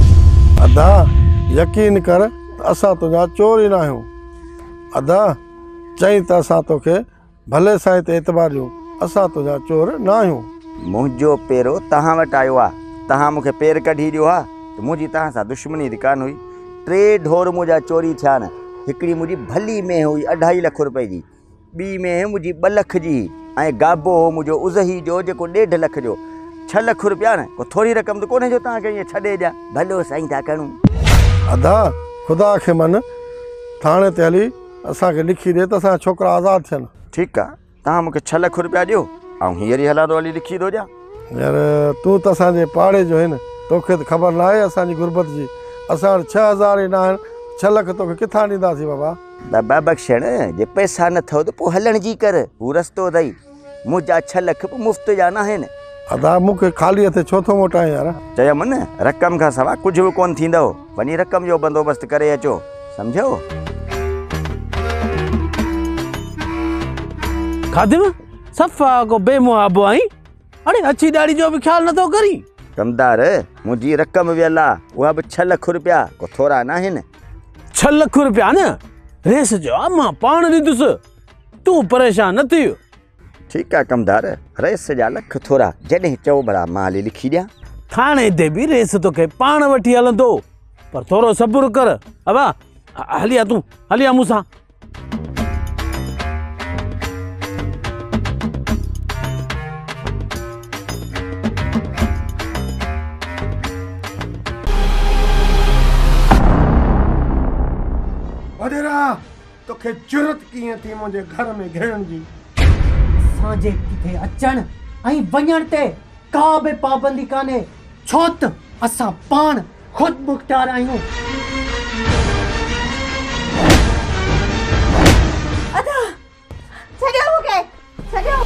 अदा यकीन कर असां तुंहिंजा चोर ई न आहियूं। अदा चई त असां तोखे भले साईं ते एतबार ॾियूं, असां तुंहिंजा चोर न आहियूं। मुंहिंजो पेरो तव्हां वटि आयो आहे, तव्हां मूंखे पेर कढी ॾियो आहे त मुंहिंजी तव्हां सां दुश्मनी त कान हुई। 3 ढोर मुंहिंजा चोरी थिया आहिनि, हिकिड़ी मुंहिंजी भली में हुई 2.5 लख रुपए जी, ॿी में मुंहिंजी 2 लख जी, ऐं गाबो हो मुंहिंजो उज़ही जो जेको 1.5 लख जो। 6 लख रुपया न को थोरी रक़म त कोन्हे जो तव्हांखे ईअं छॾे ॾियां। भलो साईं था करूं। अदा ख़ुदा खे मन थाणे ते हली असांखे लिखी ॾे त असांजा छोकिरा आज़ादु थियनि। ठीकु आहे, तव्हां मूंखे 6 लख रुपया ॾियो, ऐं हींअर ई हलां थो हली लिखी थो ॾियां। यार तूं त असांजे पाड़े जो आहे न, तोखे त ख़बर न आहे असांजी गुरबत जी। असां वटि 6,000 ई न आहिनि, 6 लख तोखे किथां ॾींदासीं बाबा? बाबा बख़्शण, जे पैसा न अथव त पोइ हलण जी कर, हू रस्तो अथई। मुंहिंजा 6 लख बि मुफ़्त जा न आहिनि। अदा मूंखे ख़ाली हथे छो थो मोटाए यार? चयमि न, रक़म खां सवाइ कुझु बि कोन थींदो, वञी रक़म जो बंदोबस्तु करे अचो, सम्झो? खादिम सफ़ा को बेमुआबो आई, अरे अच्छी ॾाढ़ी जो बि ख़्याल नथो करी। कमदार मुंहिंजी रक़म वियल आहे, उहा बि 6 लख रुपया, को थोरा न आहिनि। 6 लख रुपया न रेस जो आहे, मां पाण ॾींदुसि, तूं परेशान न थी। ठीकु आहे कमदार, रेस जा लख थोरा, जॾहिं चओ भला मां हली लिखी ॾियां। थाणे ते बि रेस तोखे पाण वठी हलंदो, पर थोरो सब्र कर। अबा हलिया तूं, हलिया मूंसां। वडेरा तोखे जुरत कीअं थी मुंहिंजे घर में घेरण जी? असांजे किथे अचण ऐं वञण ते का बि पाबंदी कान्हे, छो त असां पाण ख़ुदि मुख़्तियार आहियूं। अदा छॾियो मूंखे, छॾियो।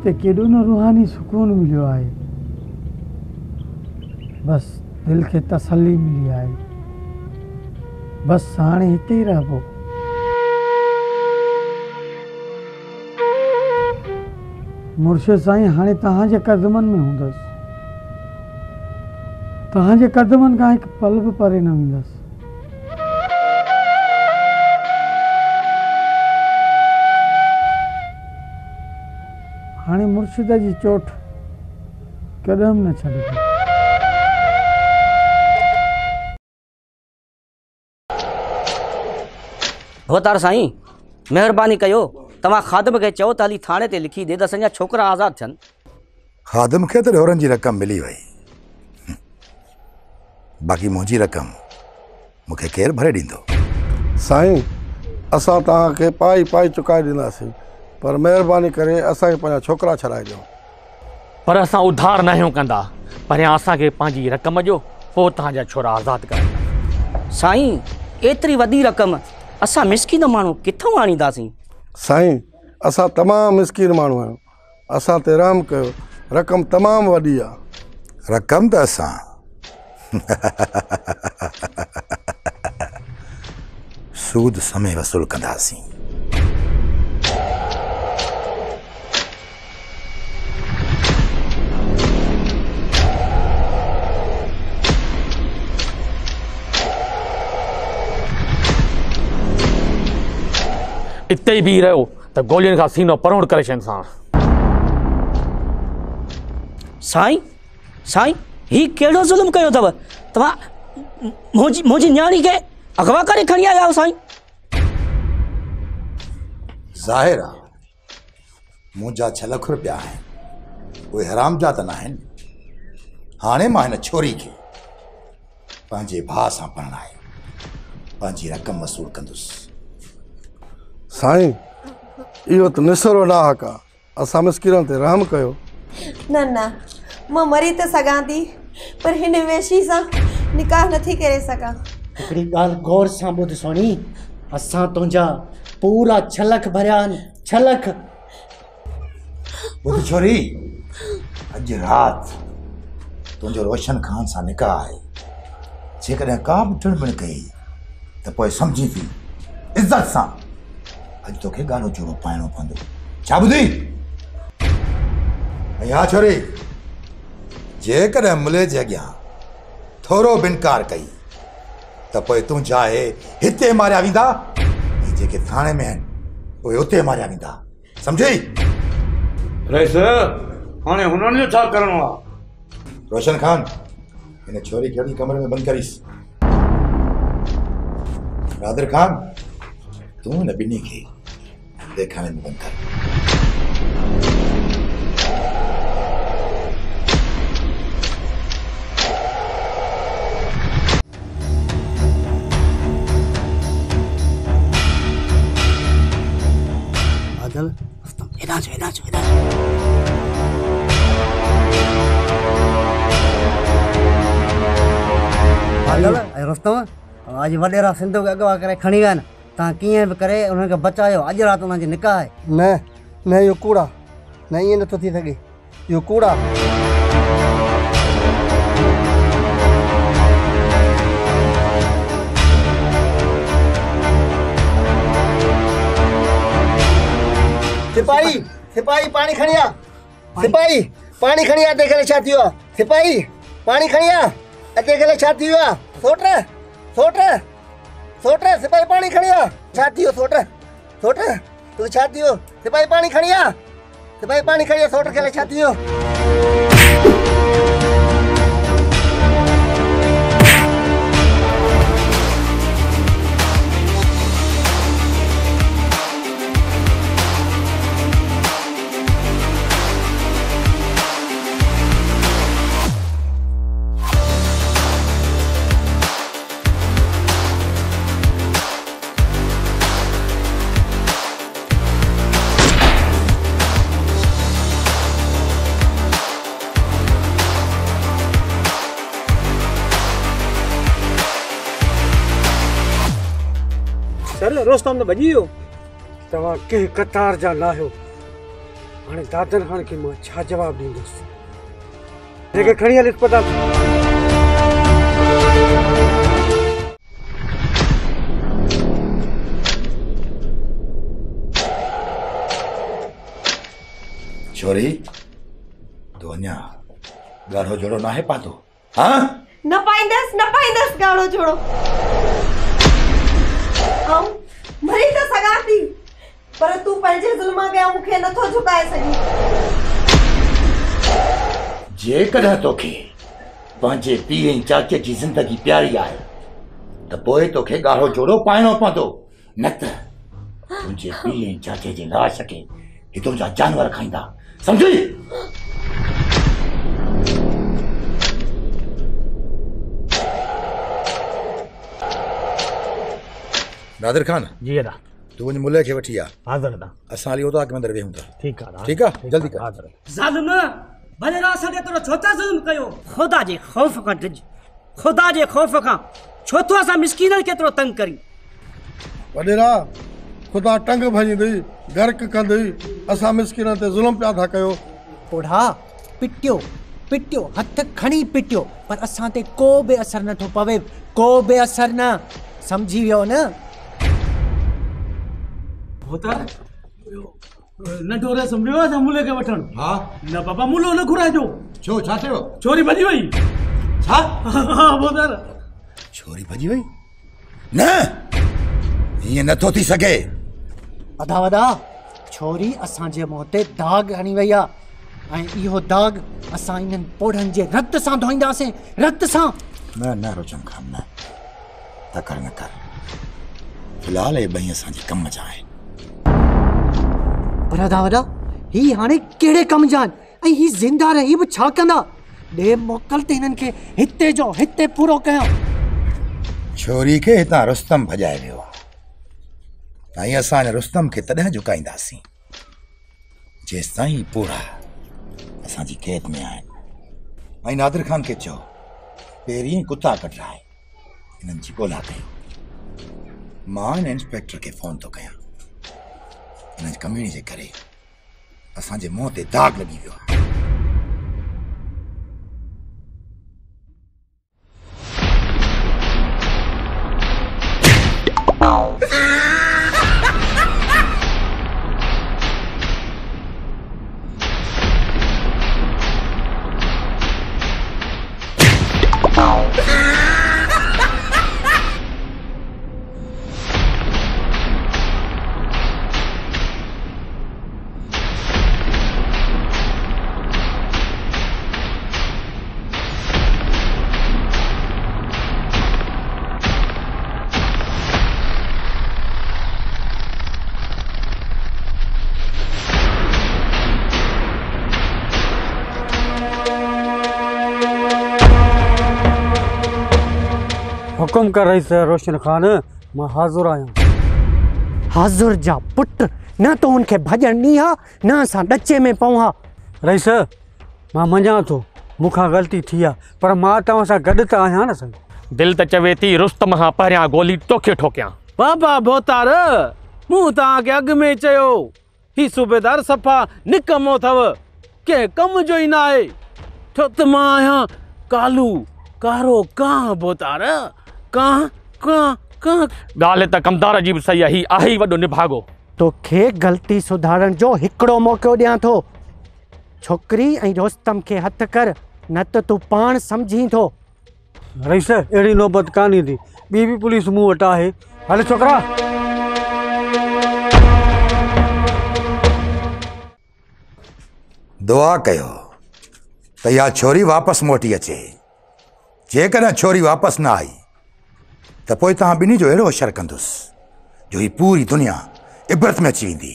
हिते केॾो न रूहानी सुकून मिलियो आहे, बसि दिलि खे तसल्ली मिली आहे। बसि हाणे हिते ई रहिबो। मुर्शिद साईं हाणे तव्हांजे क़दमनि में हूंदसि, तव्हांजे क़दमनि खां हिकु पल बि परे न वेंदसि। हाणे मुर्शिद जी चोट कदम न छॾिबी। होतार साईं महिरबानी कयो, तव्हां ख़ादिम खे चओ त हली थाणे ते लिखी ॾे त असांजा छोकिरा आज़ादु थियनि। ख़ादिम खे त ढोरनि जी रक़म मिली वई, बाक़ी मुंहिंजी रक़म मूंखे केरु भरे ॾींदो? साईं असां तव्हांखे पाई पाई चुकाए ॾींदासीं, पर महिरबानी करे असांखे पंहिंजा छोकिरा छॾाए ॾियो। पर असां उधार न आहियूं कंदा, पहिरियां असांखे पंहिंजी रक़म ॾियो, पोइ तव्हांजा छोरा आज़ादु कयो। साईं एतिरी वॾी रक़म असां मिसकिन माण्हू किथां आणींदासीं? साईं असां तमामु मिसकिन माण्हू आहियूं, असां ते रहम कयो, रक़म तमामु वॾी आहे। रक़म त असां सूद समय वसूल कंदासीं। इते ई बीह रहियो त गोलियुनि खां सीनो परोड़ करे छॾनि। साईं साईं ही कहिड़ो ज़ुल्म कयो अथव? तव्हां मुंहिंजी न्याणी खे अगवा करे खणी आया आहियो साईं। ज़ाहिर आहे मुंहिंजा 6 लख रुपया आहिनि, उहे हराम जा त न आहिनि। हाणे मां हिन छोरी खे पंहिंजे भाउ सां परणाए पंहिंजी रक़म वसूल कंदुसि। साईं इहो त निसरो नाहक आहे, असां मिसकिननि ते रहम कयो। न न मां मरी त सघां थी, पर हिन वेशी सां निकाह नथी करे सघां। हिकिड़ी ॻाल्हि गौर सां ॿुध सोनी, असां तुंहिंजा पूरा 6 लख भरिया आहिनि, 6 लख। ॿुध छोरी, अॼु राति तुंहिंजो रोशन खान सां निकाह आहे। जेकॾहिं का बि ठिणबण कई त पोइ सम्झी थी इज़त सां अॼु तोखे ॻाढ़ो चूड़ो पाइणो पवंदो। छा ॿुधी? ऐं हा छोरी, जेकॾहिं मुले जे अॻियां थोरो बि इनकार कई त पोइ तूं चाहे हिते मारिया वेंदा, ऐं जेके थाणे में आहिनि उहे उते मारिया वेंदा। सम्झी? रईस हाणे हुननि जो छा करिणो आहे? रोशन खान हिन छोरी खे अहिड़ी कमरे में बंदि करीस। नादिर खान तूं हिन ॿिन्ही खे देखाणे में बंदि कर। बादल हेॾां चो बादल ऐं रुस्तम अॼु वॾेरा सिंध खे अॻवा करे खणी विया आहिनि। तव्हां कीअं बि करे उन्हनि खे बचायो, अॼु राति उन्हनि जी निकाह आहे। न इहो कूड़ा, न ईअं नथो थी सघे, इहो कूड़ा। सिपाही पाणी खणी आ। सिपाही पाणी खणी आ, देख ले छा थियो आहे। सिपाही पाणी खणी आ, देख ले छा थियो आहे। सोट सिपाही पाणी खणी आ, छा थियो सोट तू छा थियो? सिपाही पाणी खणी आ, सोट खे छा थियो? सर रोस्तम तो भॼी वियो। तव्हां कंहिं कतार जा लाहियो, हाणे दादर खान खे मां छा जवाबु ॾींदुसि? जेके खणी हल अस्पताल। छोरी तूं अञा ॻाढ़ो जोड़ो न आहे पातो? हाँ न पाईंदसि ॻाढ़ो जोड़ो। मरी त सघां थी, पर तूं पंहिंजे ज़ुल्म खे मूंखे नथो झुकाए सघीं। जेकॾहिं तोखे पंहिंजे पीउ ऐं चाचे जी ज़िंदगी प्यारी आहे त पोइ तोखे ॻाढ़ो जोड़ो पाइणो पवंदो, न त तुंहिंजे पीउ ऐं चाचे जी लाश खे हितों जा जानवर खाईंदा। सम्झी? नादिर खान जी अदा, तू वञ मुले खे वठी आ। हाज़िर दा। असां हली उतां के मंदर वेहूं था। ठीक है। ठीक है, जल्दी कर। हाज़िर। ज़ालिम भले असां ते तोरो छोटा ज़ुल्म कयो। खुदा जे खौफ खां डिज, खुदा जे खौफ खां छो तो असां मिस्कीननि केतिरो तंग करी। वॾेरा खुदा टंग भॼंदी गर्क कंदी, असां मिस्किन ते ज़ुल्म पिया था कयो। बुढ़ा पिटियो पिटियो, हथ खणी पिटियो, पर असां ते को बि असर नथो पवे, को बि असर न। समझी वियो न? होता नंढो रे सम्झो असां मुले खे वठण। हा न बाबा मुलो न घुराइजो। छो छा थियो? छोरी भॼी वई। छा? हाँ बोदर छोरी भॼी वई? न ईअं नथो थी सघे। वॾा वॾा छोरी असांजे मुंहं ते दाग हणी वई आहे, ऐं इहो दाग असां इन्हनि पोढ़नि जे रत सां धोईंदासीं, रत सां। न न रोशन खान न तकड़ न कर, फिलहाल ये ॿई असांजे कम जा आहिनि। पर वॾा वॾा ही हाणे कहिड़े कम जा आहिनि, ऐं ही ज़िंदा रही बि छा कंदा? ॾे मोकल ते हिननि खे हिते जो हिते पूरो कयां। छोरी खे हितां रुस्तम भॼाए वियो आहे, ऐं असां हिन रुस्तम खे तॾहिं झुकाईंदासीं जेसि ताईं पूरा असांजी कैद में आहिनि। ऐं नादिर खान खे चओ पहिरीं कुता कढाए हिननि जी ॻोल्हा कयो। मां हिन इंस्पेक्टर खे फोन थो कयां, हिन कमीणी जे करे असांजे मुंहं ते दाग लॻी वियो आहे। हुकुम कर रही है रोशन खान, मां हाज़ुर आहियां। हाज़ुर जा पुट, न तो उनखे भॼण ॾींहुं हा, न असां ॾचे में पऊं हा। रईस मां मञा थो मूंखां ग़लती थी आहे, पर मां तव्हां सां गॾु त आहियां न साईं। दिल त चवे थी रुस्तम खां पहिरियां गोली तोखे ठोकियां। बाबा भोतार मूं तव्हांखे अॻु में चयो ही सूबेदार सफ़ा निकमो अथव, कंहिं कम जो ई न आहे। छो त मां आहियां कालू कारो कां भोतार, कां कां कां। ॻाल्हि त कमदार जी बि सही आहे, ही आहे ई वॾो निभागो। तोखे ग़लती सुधारण जो हिकिड़ो मौक़ो ॾियां थो। छोकिरी ऐं रुस्तम खे हथ कर, न त तूं पाण सम्झी थो। रईस अहिड़ी नौबत कान ईंदी, ॿी बि पुलिस मूं वटि आहे। हल छोकिरा। दुआ कयो त इहा छोरी वापसि मोटी अचे। जेकॾहिं छोरी वापसि न आई त पोइ तव्हां ॿिन्ही जो अहिड़ो असरु कंदुसि जो ही पूरी दुनिया इबरत में अची वेंदी।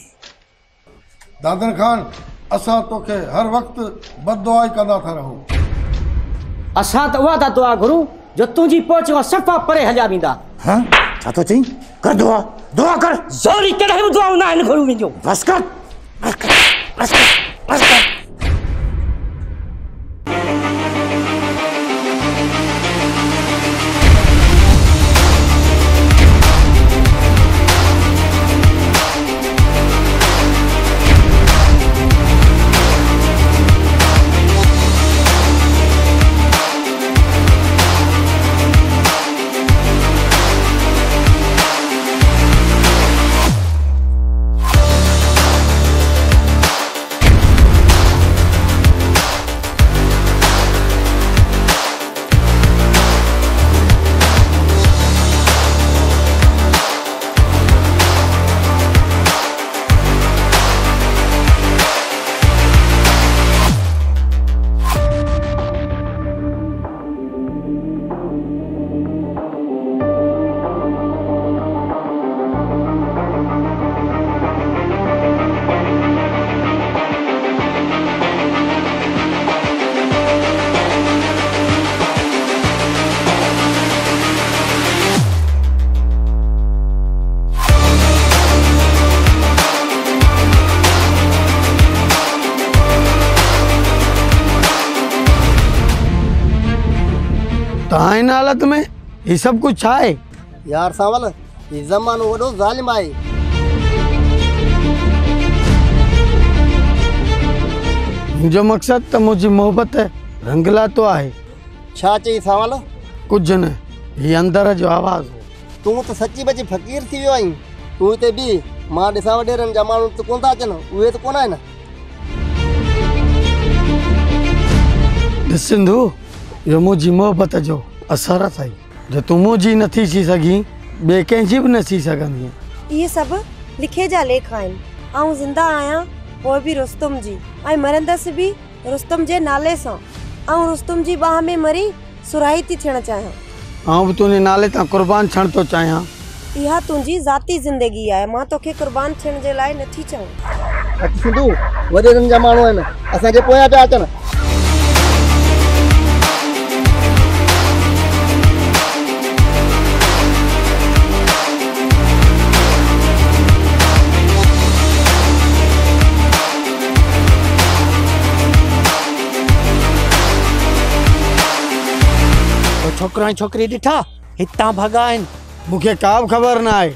दादर खान, असां तोखे हर वक़्तु बददुआ ई कंदा था रहूं। असां त उहा था दुआ घुरूं जो तुंहिंजी पहुच खां सफ़ा परे हलिया वेंदा। हाँ छा थो चईं? कर दुआ, दुआ कर। ज़ोरी कॾहिं बि दुआ न आहिनि घुरूं मुंहिंजो। बस कर, बस कर, बस कर, बस कर। तव्हां हिन हालत में ही सभु कुझु छा आहे? यार सावल ये ज़मानो वॾो ज़ालिम आहे। मुंहिंजो मक़सदु त मुंहिंजी मोहबत रंग लातो आहे। छा चई सावल? कुझु न, हीअ अंदर जो आवाज़ हो। तूं त सची बची फ़क़ीर थी वियो आहीं। तूं हिते बि मां ॾिसां वॾेरनि जा माण्हू त कोन था अचनि, उहे त कोन आहिनि। ॾिस सिंधू, इहो मुंहिंजी मोहबत जो असरु अथई। जो तूं मुंहिंजी नथी थी सघीं, ॿिए कंहिंजी बि न थी सघंदी। इहे सभु लिखे जा लेख आहिनि। आऊं ज़िंदा आहियां पोइ बि रुस्तम जी, ऐं मरंदसि बि रुस्तम जे नाले सां। आऊं रुस्तम जी बाह में मरी सुराही थी थियणु चाहियां। आऊं बि तुंहिंजे नाले तां क़ुर्बान थियण थो चाहियां। इहा तुंहिंजी ज़ाती ज़िंदगी आहे, मां तोखे क़ुर्बान थियण जे लाइ नथी चवां। अच सिंधू, वॾेरनि जा माण्हू आहिनि, असांजे पोयां पिया अचनि। छोकिरा ऐं छोकिरी ॾिठा हितां भॻा आहिनि। मूंखे का बि ख़बर न आहे।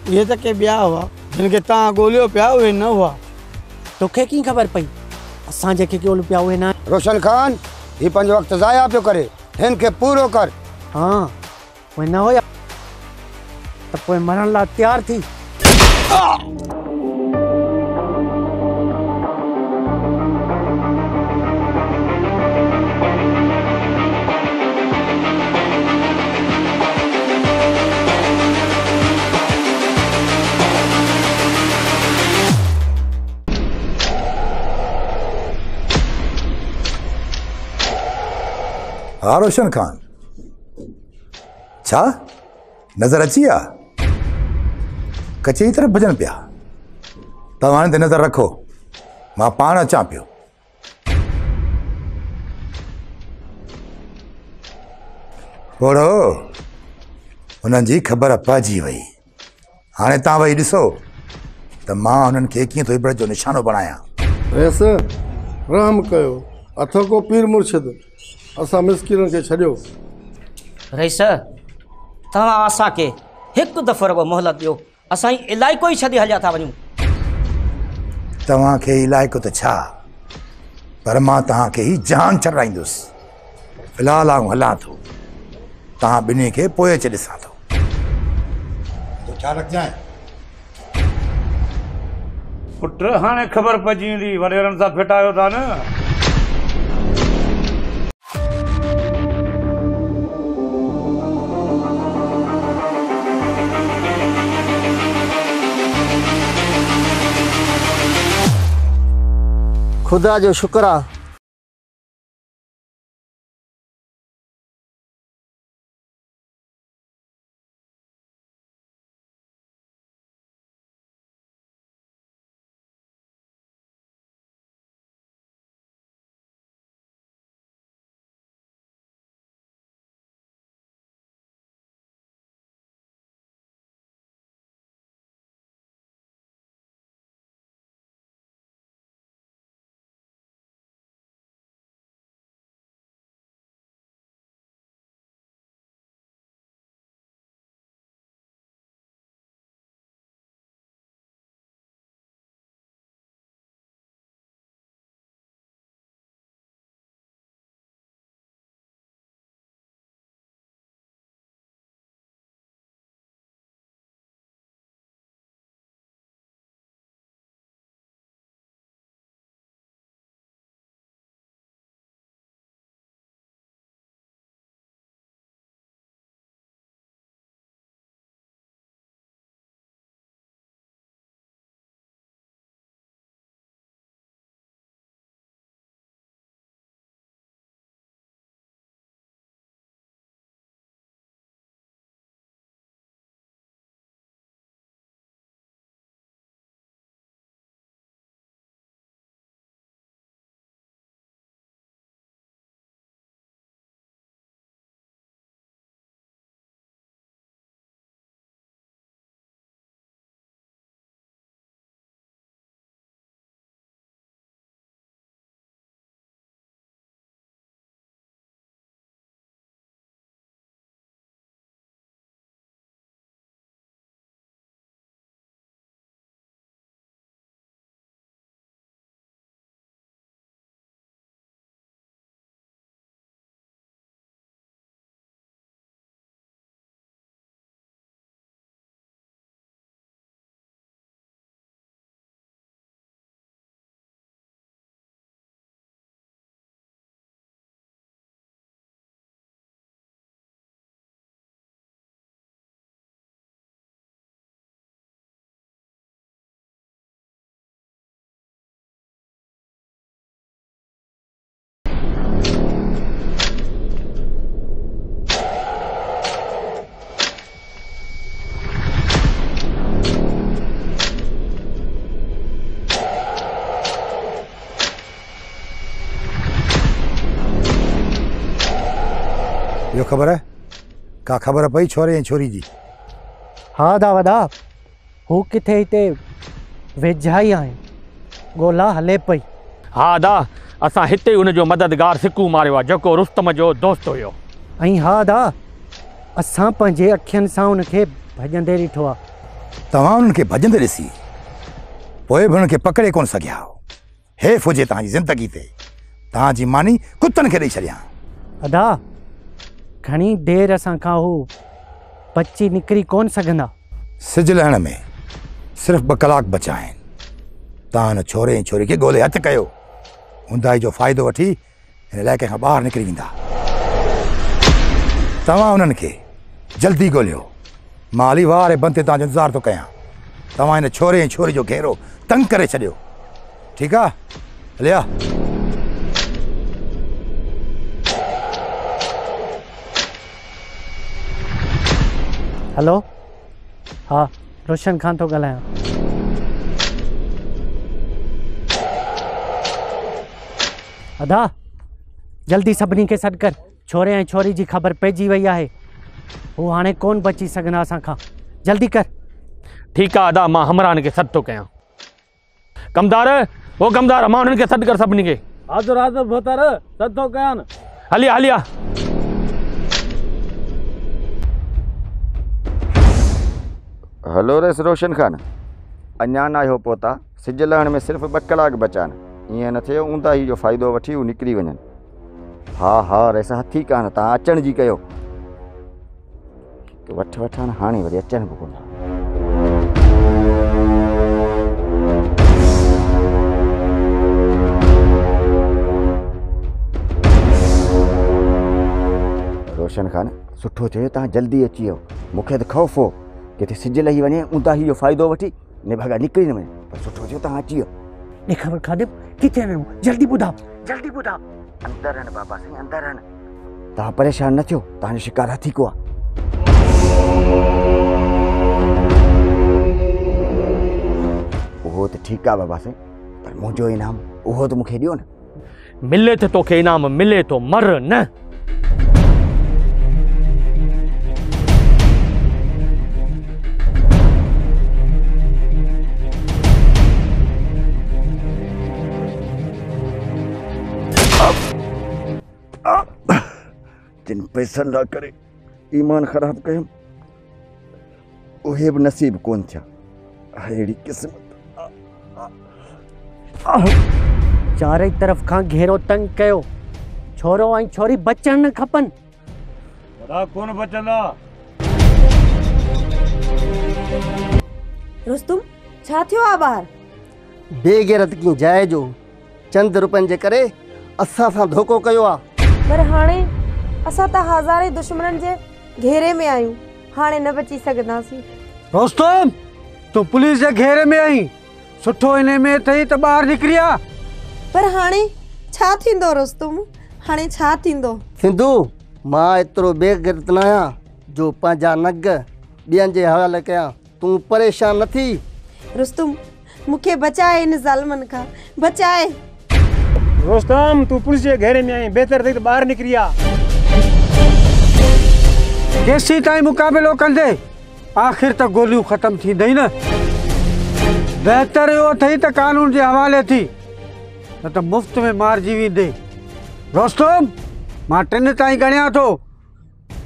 इहे त के ॿिया हुआ जिन खे तव्हां ॻोल्हियो पिया, उहे न हुआ। तोखे कीअं ख़बर पई असां जेके ॻोल्हियो पिया उहे न? रोशन खान, ही पंहिंजो वक़्तु ज़ाया पियो करे, हिन खे पूरो कर। हाँ, उहे न हुया त पोइ मरण लाइ तयारु थी। हाँ रोशन खान, छा नज़र अची आ? कचे तरफ़ भजन पिया। तव्हां ते नज़र रखो, मां पाण अचां पियो। ओड़ो हुननि जी ख़बर पइजी वई। हाणे तव्हां वही ॾिसो त मां हुननि खे कीअं थो इबरत जो निशानो बणायां। रेस रहम कयो, अथो को पीर मुर्शिद, असां मिसकिननि खे छॾियो। रईस, तव्हां असांखे हिकु दफ़ो रुगो मोहलत ॾियो, असां इलाइक़ो ई छॾे हलिया था वञूं। तव्हांखे इलाइक़ो त छा, पर मां तव्हांखे ई जान छॾाईंदुसि। फ़िलहालु आऊं हलां थो, तव्हां ॿिन्ही खे पोइ अची ॾिसां थो। तो ख्यालु रखजांइ। पुट हाणे ख़बर पइजी वेंदी, वॾेरनि सां फिटायो था न। खुदा जो शुक्र आहे। ॿियो ख़बर आहे का ख़बर पई छोरे ऐं छोरी जी? हा दा वॾा, हू किथे हिते वेझा ई आहिनि, ॻोल्हा हले पई। हा दा, असां हिते उनजो मददगार सिकू मारियो आहे जेको रुस्तम जो दोस्त हुयो। ऐं हा दा, असां पंहिंजे अखियुनि सां उनखे भॼंदे ॾिठो आहे। तव्हां उन्हनि खे भॼंदे ॾिसी पोइ बि उन्हनि खे पकड़े कोन सघिया हो। हेफ़ हुजे तव्हांजी ज़िंदगी ते, तव्हांजी मानी कुतनि खे ॾेई छॾियां। अदा, घणी देरि असां खां हू बची निकिरी कोन सघंदा। सिज लहण में सिर्फ़ु 2 कलाक बचा आहिनि। तव्हां हिन छोरे ऐं छोरी खे ॻोल्हे हथु कयो, ऊंदाही जो फ़ाइदो वठी हिन इलाइक़े खां ॿाहिरि निकिरी वेंदा। तव्हां उन्हनि खे जल्दी ॻोल्हियो। मां अली वारे बंदि ते तव्हांजो इंतज़ारु थो कयां। तव्हां हिन छोरे ऐं छोरी जो घेरो तंग करे छॾियो, ठीकु आहे? हलिया। हेलो, हा रोशन खान थो ॻाल्हायां। अदा, जल्दी सभिनी खे सॾु कर। छोरे ऐं छोरी जी ख़बर पइजी वई आहे, हू हाणे कोन बची सघंदा असां खां। जल्दी कर। ठीकु आहे अदा, मां हमरान खे सॾु थो कयां। कमदार, ओ कमदार, मां उन्हनि खे सॾु कर सभिनी खे। हाज़ुर हाज़ुर भोतर, सॾु थो कयां न। हलिया हलिया। हलो रेस रोशन खान, अञा न आहियो पहुता। सिज लहण में सिर्फ़ु 2 कलाक बचा आहिनि। ईअं न थिए ऊंदाही जो फ़ाइदो वठी हू निकिरी वञनि। हा हा रेस हथी कान, तव्हां अचण जी कयो। वठ वठान हाणे वरी अचनि बि कोन। रोशन खान, सुठो थियो तव्हां जल्दी अची वियो। मूंखे त ख़ौफ़ हो किथे सिज लही वञे, ऊंदाही जो फ़ाइदो वठी निभागा निकिरी न वञे, पर सुठो थियो तव्हां अची वियो। ने ख़बर खादिम किथे आहियूं, जल्दी ॿुधाओ, जल्दी ॿुधाओ। अंदर आहिनि बाबा साईं, अंदर आहिनि। तव्हां परेशान न थियो, तव्हांजो शिकार हथी को आहे। उहो त ठीकु आहे बाबा साईं, पर मुंहिंजो इनाम उहो त मूंखे ॾियो न। मिले त तोखे इनाम मिले थो, मर न। जिन पैसनि लाइ करे ईमान ख़राब कयुमि, उहे बि नसीब कोन थिया। अहिड़ी क़िस्मत। चारई तरफ़ खां घेरो तंग कयो। छोरो ऐं छोरी बचण न खपनि। वॾा कोन बचंदा। रुस्तुम, छा थियो आहे ॿार? बेगैरत की जाइ जो चंद रुपयनि जे करे असां सां धोखो कयो आहे। पर हाणे असां त हज़ारे दुश्मननि जे घेरे में आहियूं, हाणे न बची सघंदासीं। रुस्तम, तूं पुलिस जे घेरे में आई, सुठो इने में अथई त ॿाहिरि निकिरी आ। पर हाणे छा थींदो रुस्तुम, हाणे छा थींदो? सिंधु, मां एतिरो बेगैरत न आहियां जो पंहिंजा नग ॿियनि जे हवाले कयां। तूं परेशान न थी। रुस्तुम, मूंखे बचाए इन ज़ालिमनि खां, बचाए। रुस्तम, तू पुलिस जे घेरे में आई, बेहतर थी त ॿाहिरि निकिरी आ। केसी ताईं मुक़ाबिलो कंदे, आख़िर त गोलियूं ख़तम थींदई न। बहितर इहो अथई त कानून जे हवाले थी, न त मुफ़्त में मारिजी वेंदे। रुस्तम, मां 3 ताईं ॻणियां थो,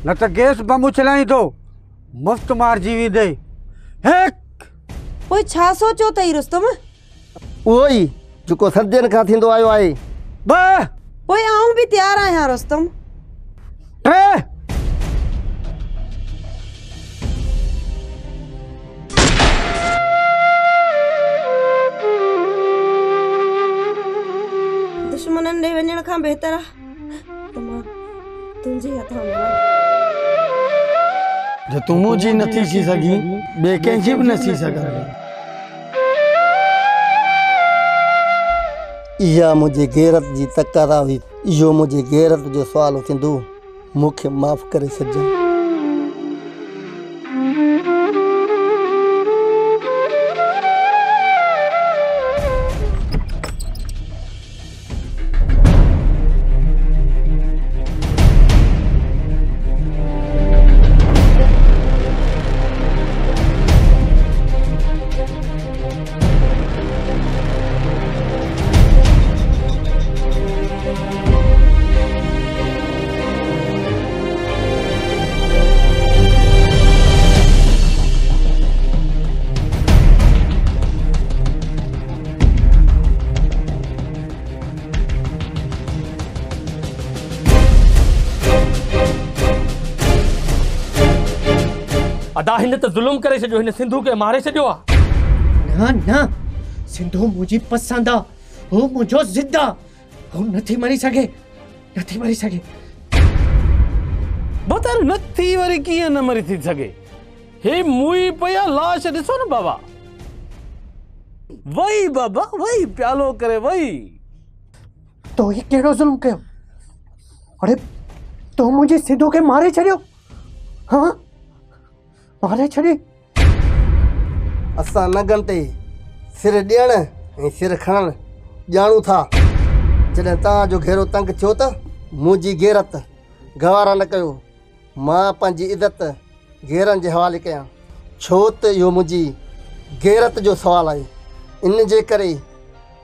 न त गैस बम उछलाईंदो, मुफ़्त मारिजी वेंदे। 1। पोइ छा सोचियो अथई रुस्तुम? उहो ई जेको सदियनि खां थींदो आयो आहे। 2। पोइ आऊं बि तयारु आहियां रुस्तुम। 3। दुश्मननि ॾे वञण खां बहितर आहे त मां तुंहिंजे हथां जो तूं मुंहिंजी नथी थी सघी, ॿिए कंहिंजी बि न थी सघंदी। इहा मुंहिंजी गैरत जी तकारा हुई। इहो मुंहिंजी गैरत जो सुवाल थींदो। मूंखे माफ़ करे छॾिजांइ। अदा हिन त ज़ुल्म करे छॾियो, हिन सिंधू खे मारे छॾियो आहे। न न, सिंधू मुंहिंजी पसंदि आहे, हू मुंहिंजो ज़िद आहे, हू नथी मरी सघे, नथी मरी सघे। बतर नथी वरी कीअं न मरी थी सघे? हे मुई पया लाश ॾिसो न बाबा, वही बाबा वही प्यालो करे वही। तो ही कहिड़ो ज़ुल्म कयो? अरे तो मुंहिंजी सिंधू खे मारे छॾियो? हाँ मारे छॾी? असां नगन ते सिर ॾियण ऐं सिर खणण ॼाणूं था। जॾहिं तव्हांजो घेरो तंग थियो त मुंहिंजी गैरत गवारा न कयो। मां पंहिंजी इज़त घेरनि जे हवाले कयां, छो त इहो मुंहिंजी गैरत जो सुवालु आहे। इन जे करे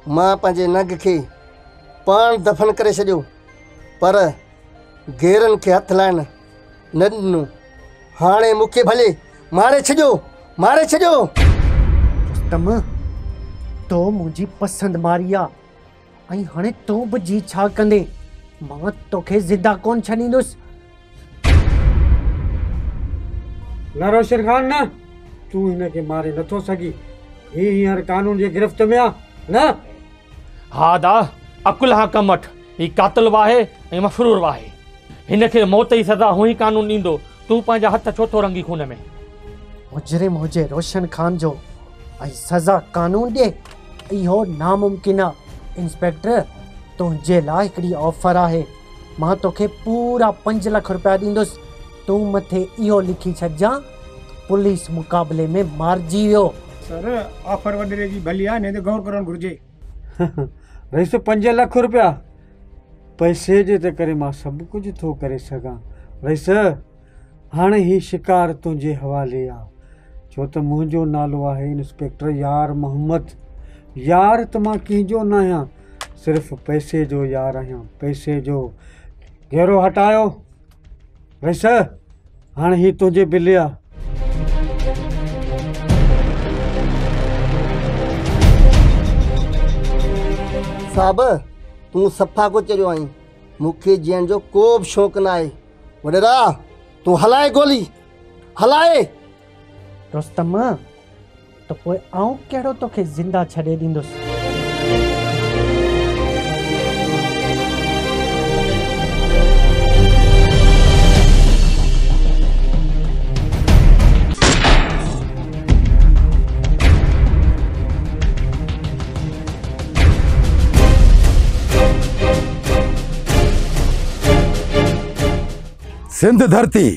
मां पंहिंजे नग खे पाण दफ़न करे छॾियो, पर घेरनि खे हथु लाइण न ॾिनो। हाणे मूंखे भले मारे छॾियो, मारे छॾियो। रुस्तम, तो मुंहिंजी पसंदि मारी आहे ऐं हाणे तो बि जी छा कंदे? मां तोखे ज़िंदा कोन छॾींदुसि। न रोशन खान न, तूं हिनखे मारे नथो सघी, हींअर कानून जी गिरफ़्त में आहे न। हा दा, अकुल हा कम वठ, ही कातिल वाहे ऐं मफ़रूर वाहे, हिनखे मौत जी सज़ा हुई कानून ॾींदो। तूं पंहिंजा हथ छो थो रंगी खून में? मुजरिम हुजे रोशन खान जो ऐं सज़ा कानून ॾिए, इहो नामुमकिन आहे। इंस्पेक्टर, तुंहिंजे लाइ हिकिड़ी ऑफर आहे। मां तोखे पूरा 5 लाख रुपया ॾींदुसि। तूं मथे इहो लिखी छॾिजां, पुलिस मुक़ाबले में मारिजी वियो। सर, ऑफर वॾेरे जी भली आहे, न त गौर करणु घुरिजे। रईस 5 लाख रुपया पैसे जे त करे मां सभु कुझु थो करे सघां। रईस, हाणे ही शिकार तुंहिंजे हवाले आहे, छो त मुंहिंजो नालो आहे इंस्पेक्टर यार मोहम्मद। यार त मां कंहिंजो न आहियां, सिर्फ़ु पैसे जो यार आहियां, पैसे जो। घेरो हटायो। रईस, हाणे ही तुंहिंजे बिल आहे। साहब, तूं सफ़ा को चरियो आहीं, मूंखे जीअण जो को बि शौक़ु न आहे। वॾेरा, तूं हलाए गोली, हलाए। रुस्तम, त पोइ आउं कहिड़ो तोखे ज़िंदा छॾे ॾींदुसि? सिंध धरती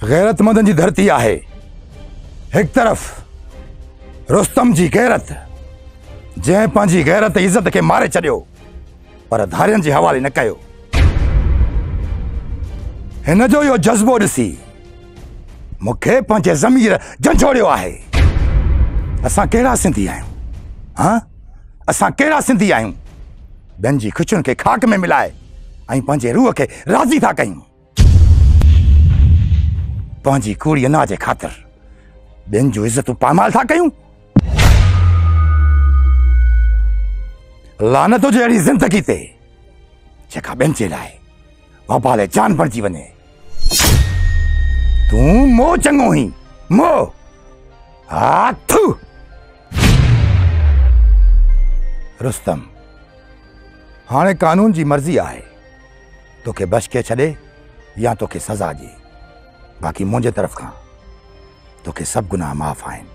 गैरतमंदनि जी धरती आहे। एक तरफ़ रुस्तम जी गैरत, जंहिं पंहिंजी गैरत इज़त खे मारे छॾियो, पर धारियनि जे हवाले न कयो। हिन जो इहो जज़्बो ॾिसी मूंखे पंहिंजे ज़मीर झंझोड़ियो आहे। असां कहिड़ा सिंधी आहियूं? हाँ, असां कहिड़ा सिंधी आहियूं? ॿियनि जी ख़ुशियुनि खे खाक में मिलाए ऐं पंहिंजे रूह खे राज़ी था कयूं। पंहिंजी कूड़ी अनाज जे ख़ातिर ॿियनि जूं इज़तूं पामाल था कयूं। लानत हुजे अहिड़ी ज़िंदगी ते जेका ॿियनि जे लाइ वबाले जान बणिजी वञे। तूं मोह चङो ई मोह। हाथ रुस्तम, हाणे कानून जी मर्ज़ी आहे, तोखे बच के छॾे या तोखे सज़ा ॾिए। बाक़ी मुंहिंजे तरफ़ खां तोखे सभु गुनाह माफ़ आहिनि,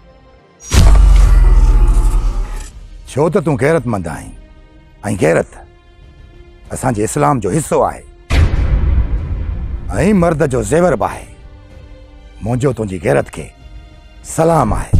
छो त तूं गैरतमंद आहीं ऐं गैरत असांजे इस्लाम जो हिस्सो आहे ऐं मर्द जो ज़ेवर बि आहे। मुंहिंजो तुंहिंजी गैरत खे सलाम आहे।